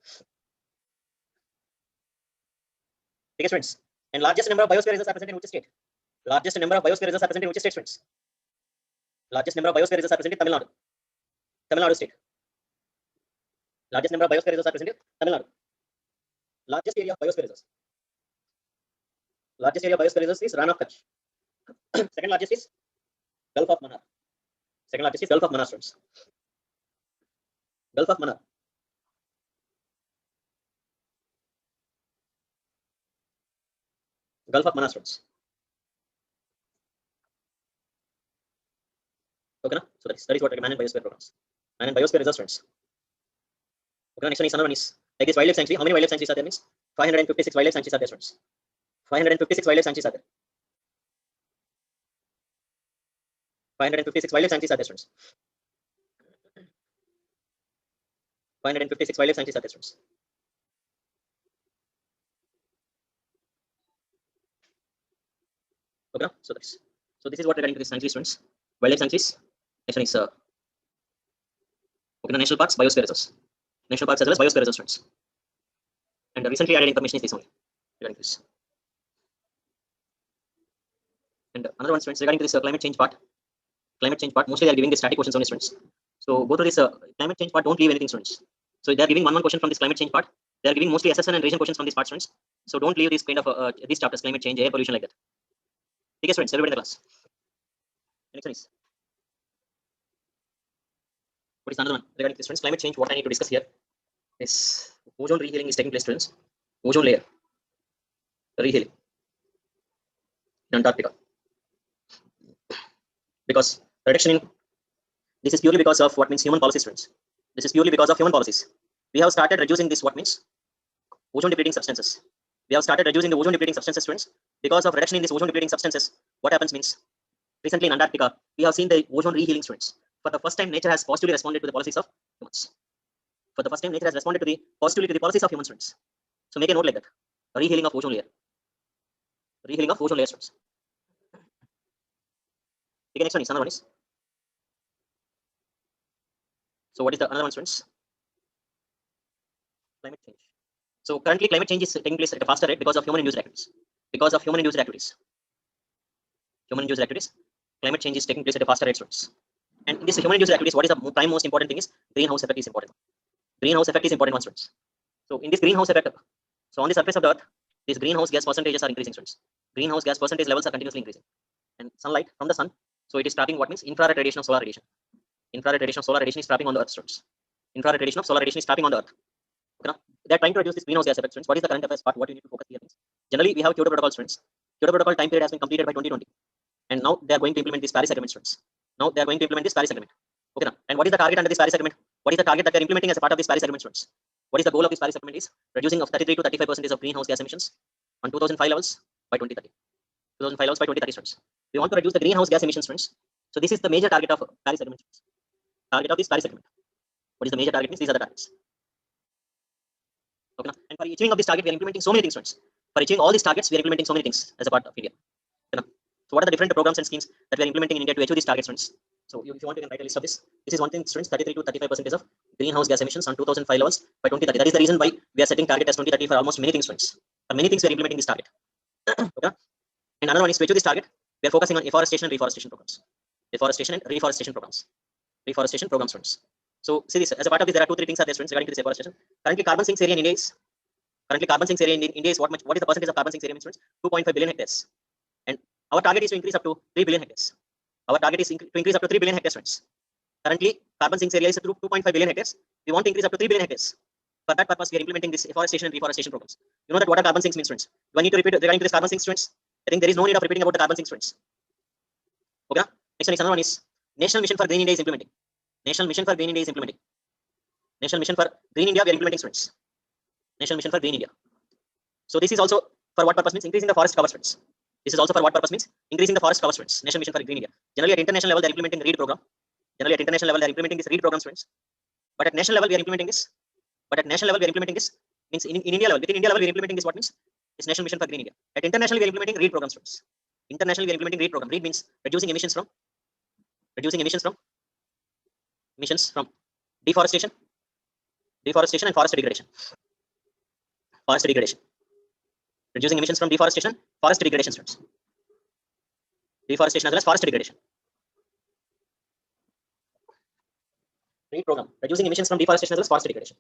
Okay, students. And largest number of biosphere reserves are present in which state? Largest number of biosphere reserves are present in which state, students? Largest number of biosphere reserves are present in Tamil Nadu. Tamil Nadu state. Largest number of biosphere reserves are present in Tamil Nadu. Largest area of biosphere reserves. Largest area of biosphere reserves is Rann of Kutch. Second largest is Gulf of Mannar. Second largest is Gulf of Mannar, students. Gulf of Mannar. Gulf of Mannar, students. Okay, so that is what Man and Biosphere programs. Man and Biosphere reserve, students. Okay, next one is another one is like this wildlife sanctuary. How many wildlife sanctuaries are there? Means 556 wildlife sanctuaries are there, students. 556 wildlife sanctuaries are there. 556 wildlife sanctuaries are there, students. 556 wildlife sanctuaries are there, students. Okay, so this is what regarding to these sanctuaries, students. Wildlife sanctuaries. Next one is okay, national parks, biosphere reserves. National parks as well as biosphere reserves, students. And the recently added information is this only regarding this. And another one, students, regarding to this climate change part. Climate change part, mostly they are giving the static questions only, students. So go to this climate change part, don't leave anything, students. So they are giving one question from this climate change part. They are giving mostly assessment and region questions from this part, students. So don't leave this kind of these chapters, climate change, air pollution, like that. Okay, students, everybody in the class. Next one is what is another one regarding this, students? Climate change. What I need to discuss here is ozone rehealing is taking place, students. Ozone layer rehealing in Antarctica, because reduction in this is purely because of what means human policies, students. This is purely because of human policies. We have started reducing this what means ozone depleting substances. We have started reducing the ozone depleting substances, students. Because of reduction in these ozone depleting substances, what happens means recently in Antarctica we have seen the ozone rehealing, students. For the first time, nature has positively responded to the policies of humans. For the first time, nature has responded to the positively to the policies of humans, students. So make a note like that. Rehealing of ozone layer. Rehealing of ozone layer, students. Okay, next one is another one is. So what is the another one, students? Climate change. So currently climate change is taking place at a faster rate because of human induced activities. Because of human induced activities. Human induced activities. Climate change is taking place at a faster rate, students. And in this human induced activities, what is the prime most important thing is greenhouse effect is important. Greenhouse effect is important one, students. So in this greenhouse effect, so on the surface of the earth, these greenhouse gas percentages are increasing, students. Greenhouse gas percentage levels are continuously increasing. And sunlight from the sun, so it is trapping what means infrared radiation of solar radiation. Infrared radiation of solar radiation is trapping on the earth, students. Infrared radiation of solar radiation is trapping on the earth. Okay, now they are trying to reduce this greenhouse gas effect, students. What is the current affairs part? What you need to focus here means generally we have Kyoto Protocol, students. Kyoto Protocol time period has been completed by 2020, and now they are going to implement this Paris Agreement, students. Now they are going to implement this Paris Agreement. Okay, now, and what is the target under this Paris Agreement? What is the target that they are implementing as a part of this Paris Agreement, students? What is the goal of this Paris Agreement is reducing of 33 to 35% of greenhouse gas emissions on 2005 levels by 2030. 2005 levels by 2030 students. We want to reduce the greenhouse gas emissions, students. So this is the major target of Paris Agreement. Target of this Paris Agreement. What is the major target? Means these are the targets. Okay. And for achieving of this target, we are implementing so many things, students. For achieving all these targets, we are implementing so many things as a part of India. Okay. So what are the different programs and schemes that we are implementing in India to achieve these targets, students? So if you want, you can write a list of this. This is one thing, students. 33 to 35% of greenhouse gas emissions on 2005 levels by 2030. That is the reason why we are setting target as 2030 for almost many things, students. For many things, we are implementing this target. Okay. And another one is to achieve this target, we are focusing on afforestation and reforestation programs. Afforestation and reforestation programs. Reforestation programs, students. So see this, as a part of this, there are 2-3 things are there, students, regarding to this afforestation. Currently, carbon sinks area in India is what is the percentage of carbon sinks area, students? 2.5 billion hectares. And our target is to increase up to 3 billion hectares. Our target is to increase up to 3 billion hectares, students. Currently, carbon sinks area is 2.5 billion hectares. We want to increase up to 3 billion hectares. For that purpose, we are implementing this afforestation and reforestation programs. You know that what are carbon sinks means, students? Do I need to repeat regarding to this carbon sinks, students? I think there is no need of repeating about the carbon sinks, students. Okay. Next one is another one is National Mission for Green India is implementing. National Mission for Green India is implementing. National Mission for Green India, we are implementing, students. National Mission for Green India. So this is also for what purpose? Means increasing the forest cover, students. This is also for what purpose? Means increasing the forest cover, students. National Mission for Green India. Generally at international level, they are implementing READ program. Generally at international level, they are implementing this READ program, students. But at national level, we are implementing this. Means in India level, within India level, we are implementing this. What means? It's National Mission for Green India. At international, we are implementing READ program, students. Internationally, we are implementing READ program. READ means reducing emissions from deforestation and forest degradation. Reducing emissions from deforestation, forest degradation, students. Deforestation as well as forest degradation. READ program. Reducing emissions from deforestation as well as forest degradation.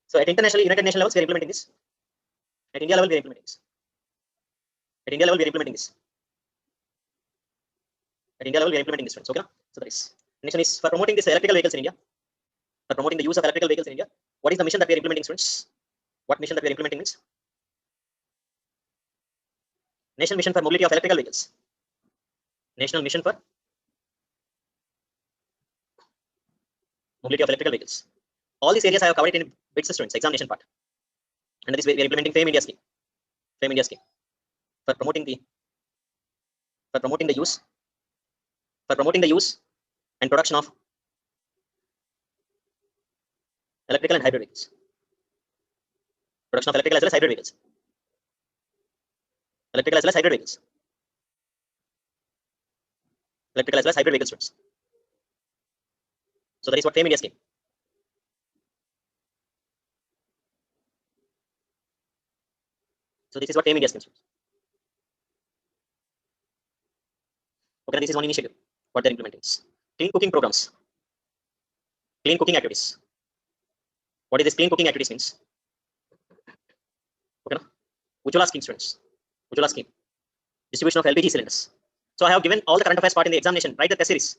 So at international, United Nations levels, we are implementing this. At India level, we are implementing this. At India level, we are implementing this. At India level, we are implementing this, friends. Okay. So that is. Next one is for promoting this electrical vehicles in India. For promoting the use of electrical vehicles in India. What is the mission that we are implementing, students? What mission that we are implementing means? National Mission for Mobility of Electrical Vehicles. National Mission for Mobility of Electrical Vehicles. All these areas I have covered in bits, students, examination part. And this way we are implementing FAME India scheme. FAME India scheme. For promoting the use and production of electrical and hybrid vehicles. Production of electrical as well as hybrid vehicles. Electrical as well as hybrid vehicles. Electrical as well as hybrid vehicles, students. So that is what FAME India scheme. So this is what FAME India scheme, students. Okay, this is one initiative. What they're implementing is clean cooking programs. Clean cooking activities. What is this clean cooking activities means? Okay, Ujjwala scheme, students. Ujjwala scheme. Distribution of LPG cylinders. So I have given all the current affairs part in the examination. Write the test series.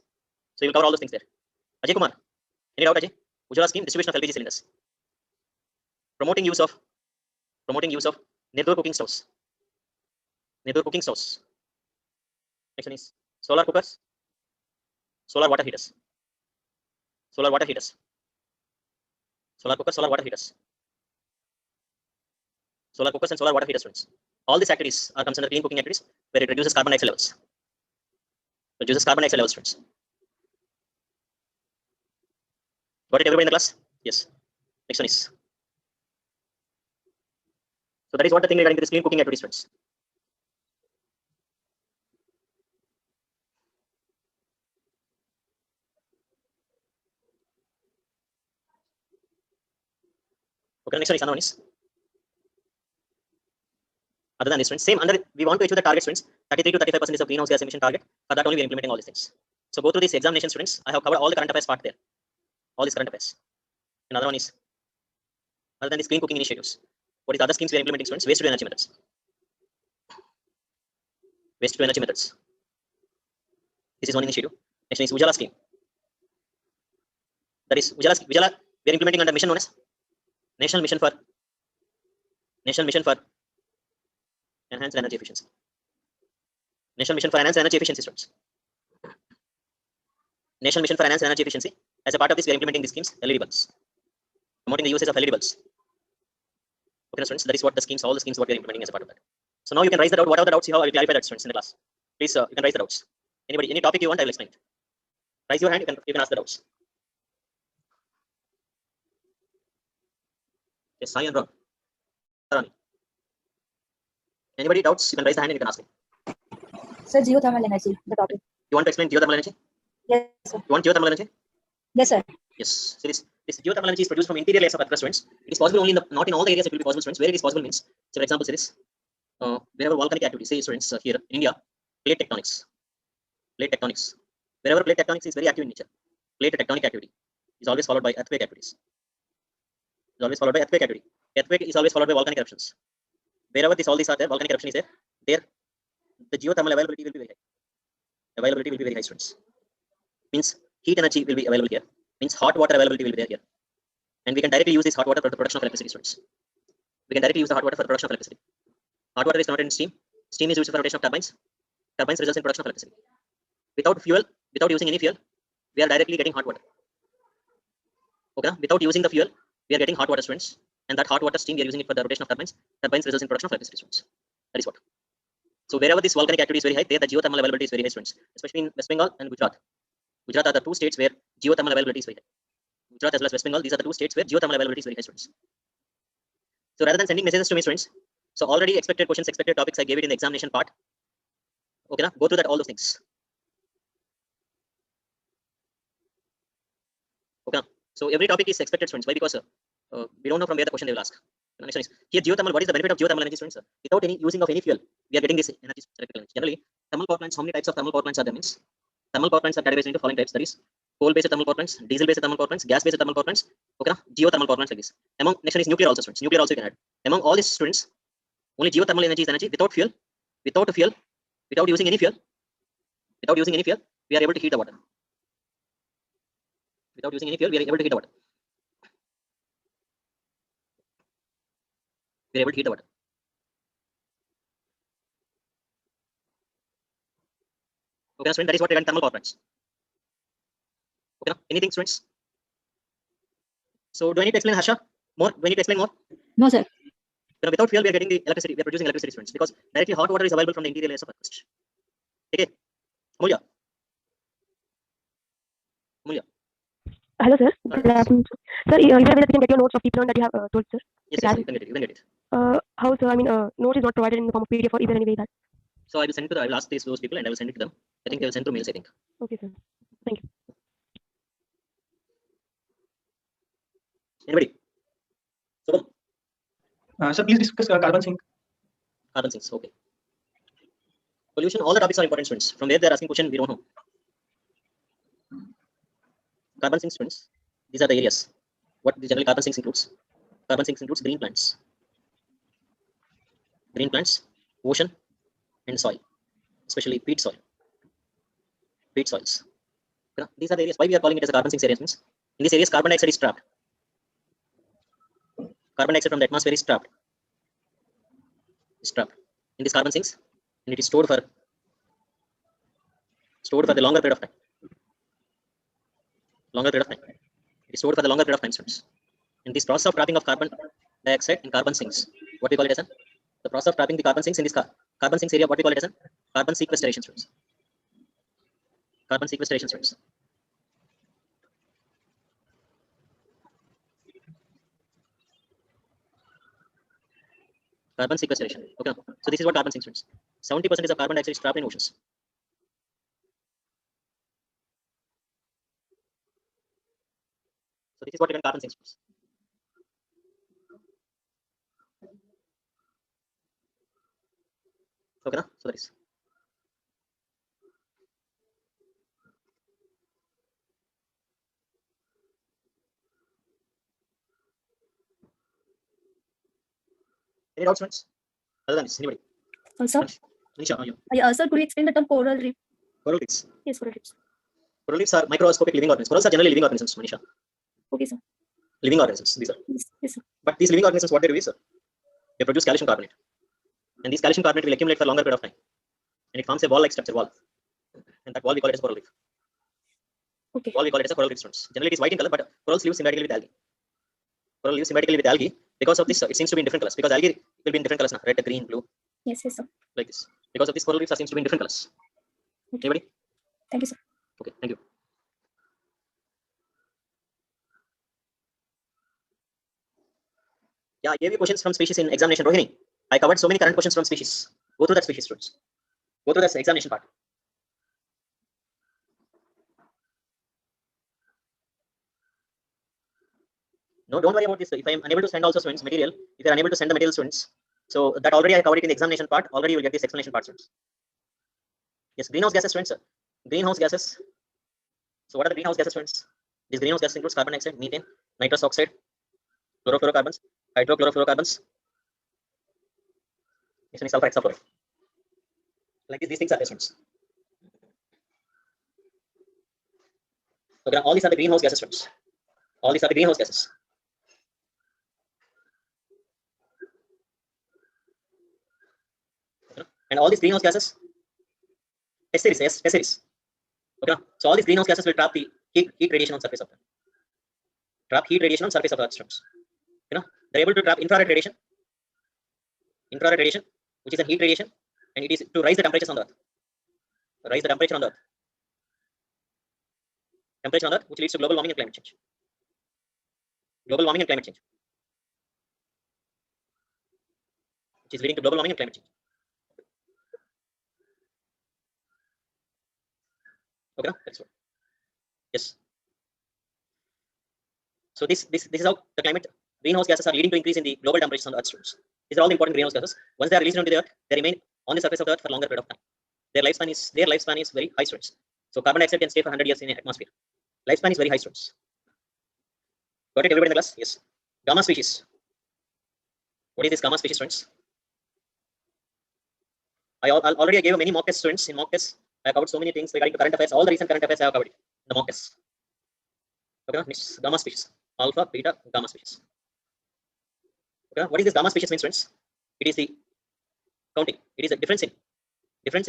So you will cover all those things there. Ajay Kumar. Any doubt, Ajay? Ujjwala scheme, distribution of LPG cylinders. Promoting use of Nirdur cooking stoves. Nirdur cooking stoves. Next one is solar cookers, solar water heaters. Solar water heaters. Solar cookers, solar water heaters. Solar cookers and solar water heaters, students. All these activities are considered clean cooking activities where it reduces carbon dioxide levels. Reduces carbon dioxide levels, students. Got it, everybody in the class? Yes. Next one is. So that is what the thing regarding this clean cooking activities, students. Okay, next one is another one is. Other than this, students, same under we want to achieve the target, students. 33 to 35% is of greenhouse gas emission target. For that only we are implementing all these things. So go through this examination, students. I have covered all the current affairs part there. All these current affairs. Another one is other than these clean cooking initiatives. What is the other schemes we are implementing, students? Waste to energy methods. Waste to energy methods. This is one initiative. Next one is Ujjwala scheme. That is Ujjwala. We are implementing under mission known as National Mission for Enhanced Energy Efficiency. National Mission for Enhanced Energy Efficiency, students. National Mission for Enhanced Energy Efficiency. As a part of this, we are implementing these schemes. LED bulbs. Promoting the usage of LED bulbs. Okay, students. That is what the schemes, all the schemes, what we are implementing as a part of that. So now you can raise the doubt. Whatever the doubts you have, I will clarify that, students, in the class. Please, you can raise the doubts. Anybody, any topic you want, I will explain it. Raise your hand. You can ask the doubts. Yes, Sai and Ron. Anybody doubts? You can raise the hand and you can ask me. Sir, geothermal energy, the topic. You want to explain geothermal energy? Yes, sir. You want geothermal energy? Yes, sir. Yes. So this geothermal energy is produced from interior layers of Earth, students. It is possible only in not in all the areas it will be possible, students. Where it is possible means, so for example, say this. Wherever volcanic activity, say students, here in India, plate tectonics. Plate tectonics. Wherever plate tectonics is very active in nature, plate tectonic activity is always followed by earthquake activities. Is always followed by earthquake activity. Earthquake is always followed by volcanic eruptions. Wherever all these are there, volcanic eruption is there. There, the geothermal availability will be very high. Availability will be very high, students. Means heat energy will be available here. Means hot water availability will be there here. And we can directly use this hot water for the production of electricity, students. We can directly use the hot water for the production of electricity. Hot water is converted in steam. Steam is used for rotation of turbines. Turbines results in production of electricity. Without fuel, without using any fuel, we are directly getting hot water. Okay, without using the fuel, we are getting hot water, students. And that hot water steam, we are using it for the rotation of turbines. Turbines results in production of electricity, students. That is what. So wherever this volcanic activity is very high, there the geothermal availability is very high, students. Especially in West Bengal and Gujarat. Gujarat are the two states where geothermal availability is very high. Gujarat as well as West Bengal, these are the two states where geothermal availability is very high, students. So rather than sending messages to me, students, so already expected questions, expected topics, I gave it in the examination part. Okay, now go through that, all those things. Okay, so every topic is expected, students. Why? Because we don't know from where the question they will ask. The next one is here geothermal. What is the benefit of geothermal energy, students? Without any using of any fuel, we are getting this energy. Generally, thermal power plants. How many types of thermal power plants are there? Means thermal power plants are categorized into following types. That is coal-based thermal power plants, diesel-based thermal power plants, gas-based thermal power plants. Okay, geothermal power plants like this. Among next one is nuclear also, students. Nuclear also you can add. Among all these students, only geothermal energy is energy without fuel, without using any fuel, we are able to heat the water. Without using any fuel, we are able to heat the water. We are able to heat the water. Okay, students, that is what regarding thermal power plants. Okay, anything, students? So do I need to explain, Harsha? More? Do I need to explain more? No, sir. Without fuel, we are getting the electricity. We are producing electricity, students, because directly hot water is available from the interior layers of Earth. Okay, Amulya. Hello, sir. Sir, is there a way that we can get your notes of deep learn that you have told, sir? Yes, yes, you can get it. You can get it. How, sir? I mean, notes is not provided in the form of PDF or is there any way that? So I will send it to. I will ask those people and I will send it to them. I think they will send through mails, I think. Okay, sir. Thank you. Anybody? So, sir, please discuss carbon sink. Carbon sinks. Okay. Pollution. All the topics are important, students. From where they are asking question, we don't know. Carbon sinks, students. These are the areas. What the general carbon sinks includes. Carbon sinks includes green plants, ocean, and soil, especially peat soil. Peat soils. These are the areas. Why we are calling it as a carbon sinks areas means in these areas carbon dioxide is trapped. Carbon dioxide from the atmosphere is trapped. In these carbon sinks, and it is stored for the longer period of time. It is stored for the longer period of time, students. In this process of trapping of carbon dioxide in carbon sinks, what we call it as the process of trapping the carbon sinks in this carbon sinks area, what we call it as carbon sequestration, students. Carbon sequestration, students. Carbon sequestration. Okay. So this is what carbon sinks, students. 70% of carbon dioxide is trapped in oceans. So this is what we call carbon sinks. Okay, so that is. Any doubts, friends? Other than this, anybody? Sir? Nisha, Sir, could you explain the term coral reef? Coral reefs. Yes, coral reefs. Coral reefs are microscopic living organisms. Corals are generally living organisms, Manisha. Okay, sir. Living organisms, these are. Yes, sir. But these living organisms, what they do is, they produce calcium carbonate. And this calcium carbonate will accumulate for a longer period of time. And it forms a wall-like structure, wall. And that wall we call it as a coral reef. Okay. Wall we call it as a coral reef, students. Generally it is white in color, but corals live symbiotically with algae. Coral lives symbiotically with algae. Because of this, it seems to be in different colors. Because algae will be in different colors now, red, green, blue. Yes, yes, sir. like this. Because of this, coral reefs seems to be in different colors. Okay. Anybody? Thank you, sir. Okay, thank you. Yeah, I gave you questions from species in examination, Rohini. I covered so many current questions from species. Go through that species, students. Go through that examination part. No, don't worry about this. If I am unable to send also students material, if you are unable to send the material, students, so that already I covered it in the examination part. Already you will get this explanation part, students. Yes, greenhouse gases, students. Greenhouse gases. So what are the greenhouse gases, students? These greenhouse gases includes carbon dioxide, methane, nitrous oxide, chlorofluorocarbons, hydrochlorofluorocarbons, sulfur, hexafluoride. Like these things are there, students. Okay, all these are the greenhouse gases, students. All these are the greenhouse gases. Okay, and all these greenhouse gases, S series, S series. Okay, so all these greenhouse gases will trap the heat radiation on surface of the Earth, students. They're able to trap infrared radiation, which is a heat radiation, and it is to raise the temperatures on the Earth. Raise the temperature on the Earth. Temperature on the Earth, which leads to global warming and climate change. Global warming and climate change. Which is leading to global warming and climate change. Okay, that's what. Yes. So this is how the climate greenhouse gases are leading to increase in the global temperatures on the Earth, students. These are all the important greenhouse gases. Once they are released into the Earth, they remain on the surface of the Earth for a longer period of time. Their lifespan is very high, students. So carbon dioxide can stay for 100 years in the atmosphere. Lifespan is very high, students. Got it, everybody in the class? Yes. Gamma species. What is this gamma species, students? I already gave many mock tests, students. In mock tests, I covered so many things regarding to current affairs. All the recent current affairs I have covered it in the mock tests. Okay, next, gamma species. Alpha, beta, gamma species. Okay, what is this gamma species means, friends? It is the counting. It is a difference in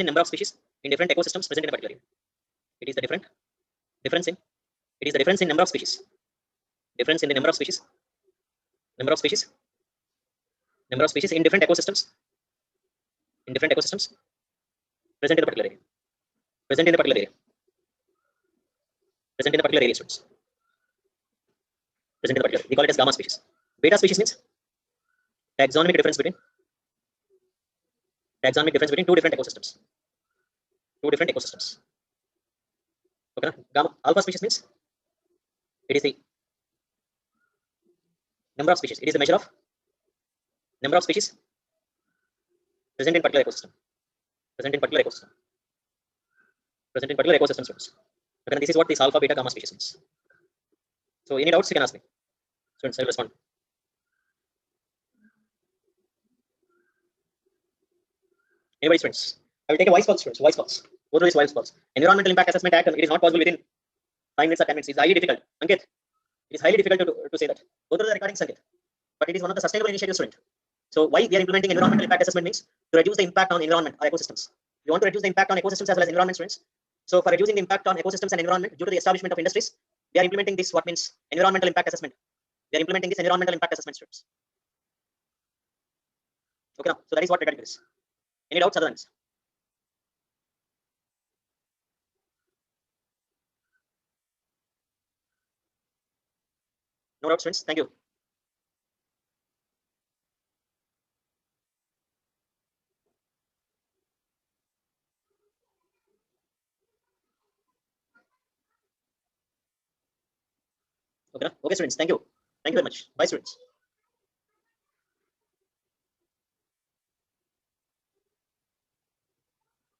number of species in different ecosystems present in a particular area. It is the difference in number of species. Difference in the number of species. Number of species in different ecosystems. In different ecosystems present in a particular area. Present in a particular area. Present in a particular area, students. Present in a particular. We call it as gamma species. Beta species means taxonomic difference between two different ecosystems. Okay. Gamma alpha species means it is the number of species. It is the measure of number of species present in particular ecosystem. Present in particular ecosystem, students. Okay. This is what this alpha, beta, gamma species means. So any doubts you can ask me. Students, I will respond. Anybody, students? I will take a voice pulse, students. Voice pulse. Go through this voice pulse. Environmental Impact Assessment Act. It is not possible within 5 minutes or 10 minutes. It's highly difficult. Ankit, it is highly difficult to say that. Go through the recordings, Ankit. But it is one of the sustainable initiatives, student. So why we are implementing environmental impact assessment means to reduce the impact on environment or ecosystems. We want to reduce the impact on ecosystems as well as environment, students. So for reducing the impact on ecosystems and environment due to the establishment of industries, we are implementing this. What means environmental impact assessment? We are implementing this environmental impact assessment, students. Okay, now, so that is what regarding this. Any doubts other than this? No doubts, friends. Thank you. Okay, okay, students. Thank you. Thank you very much. Bye, students.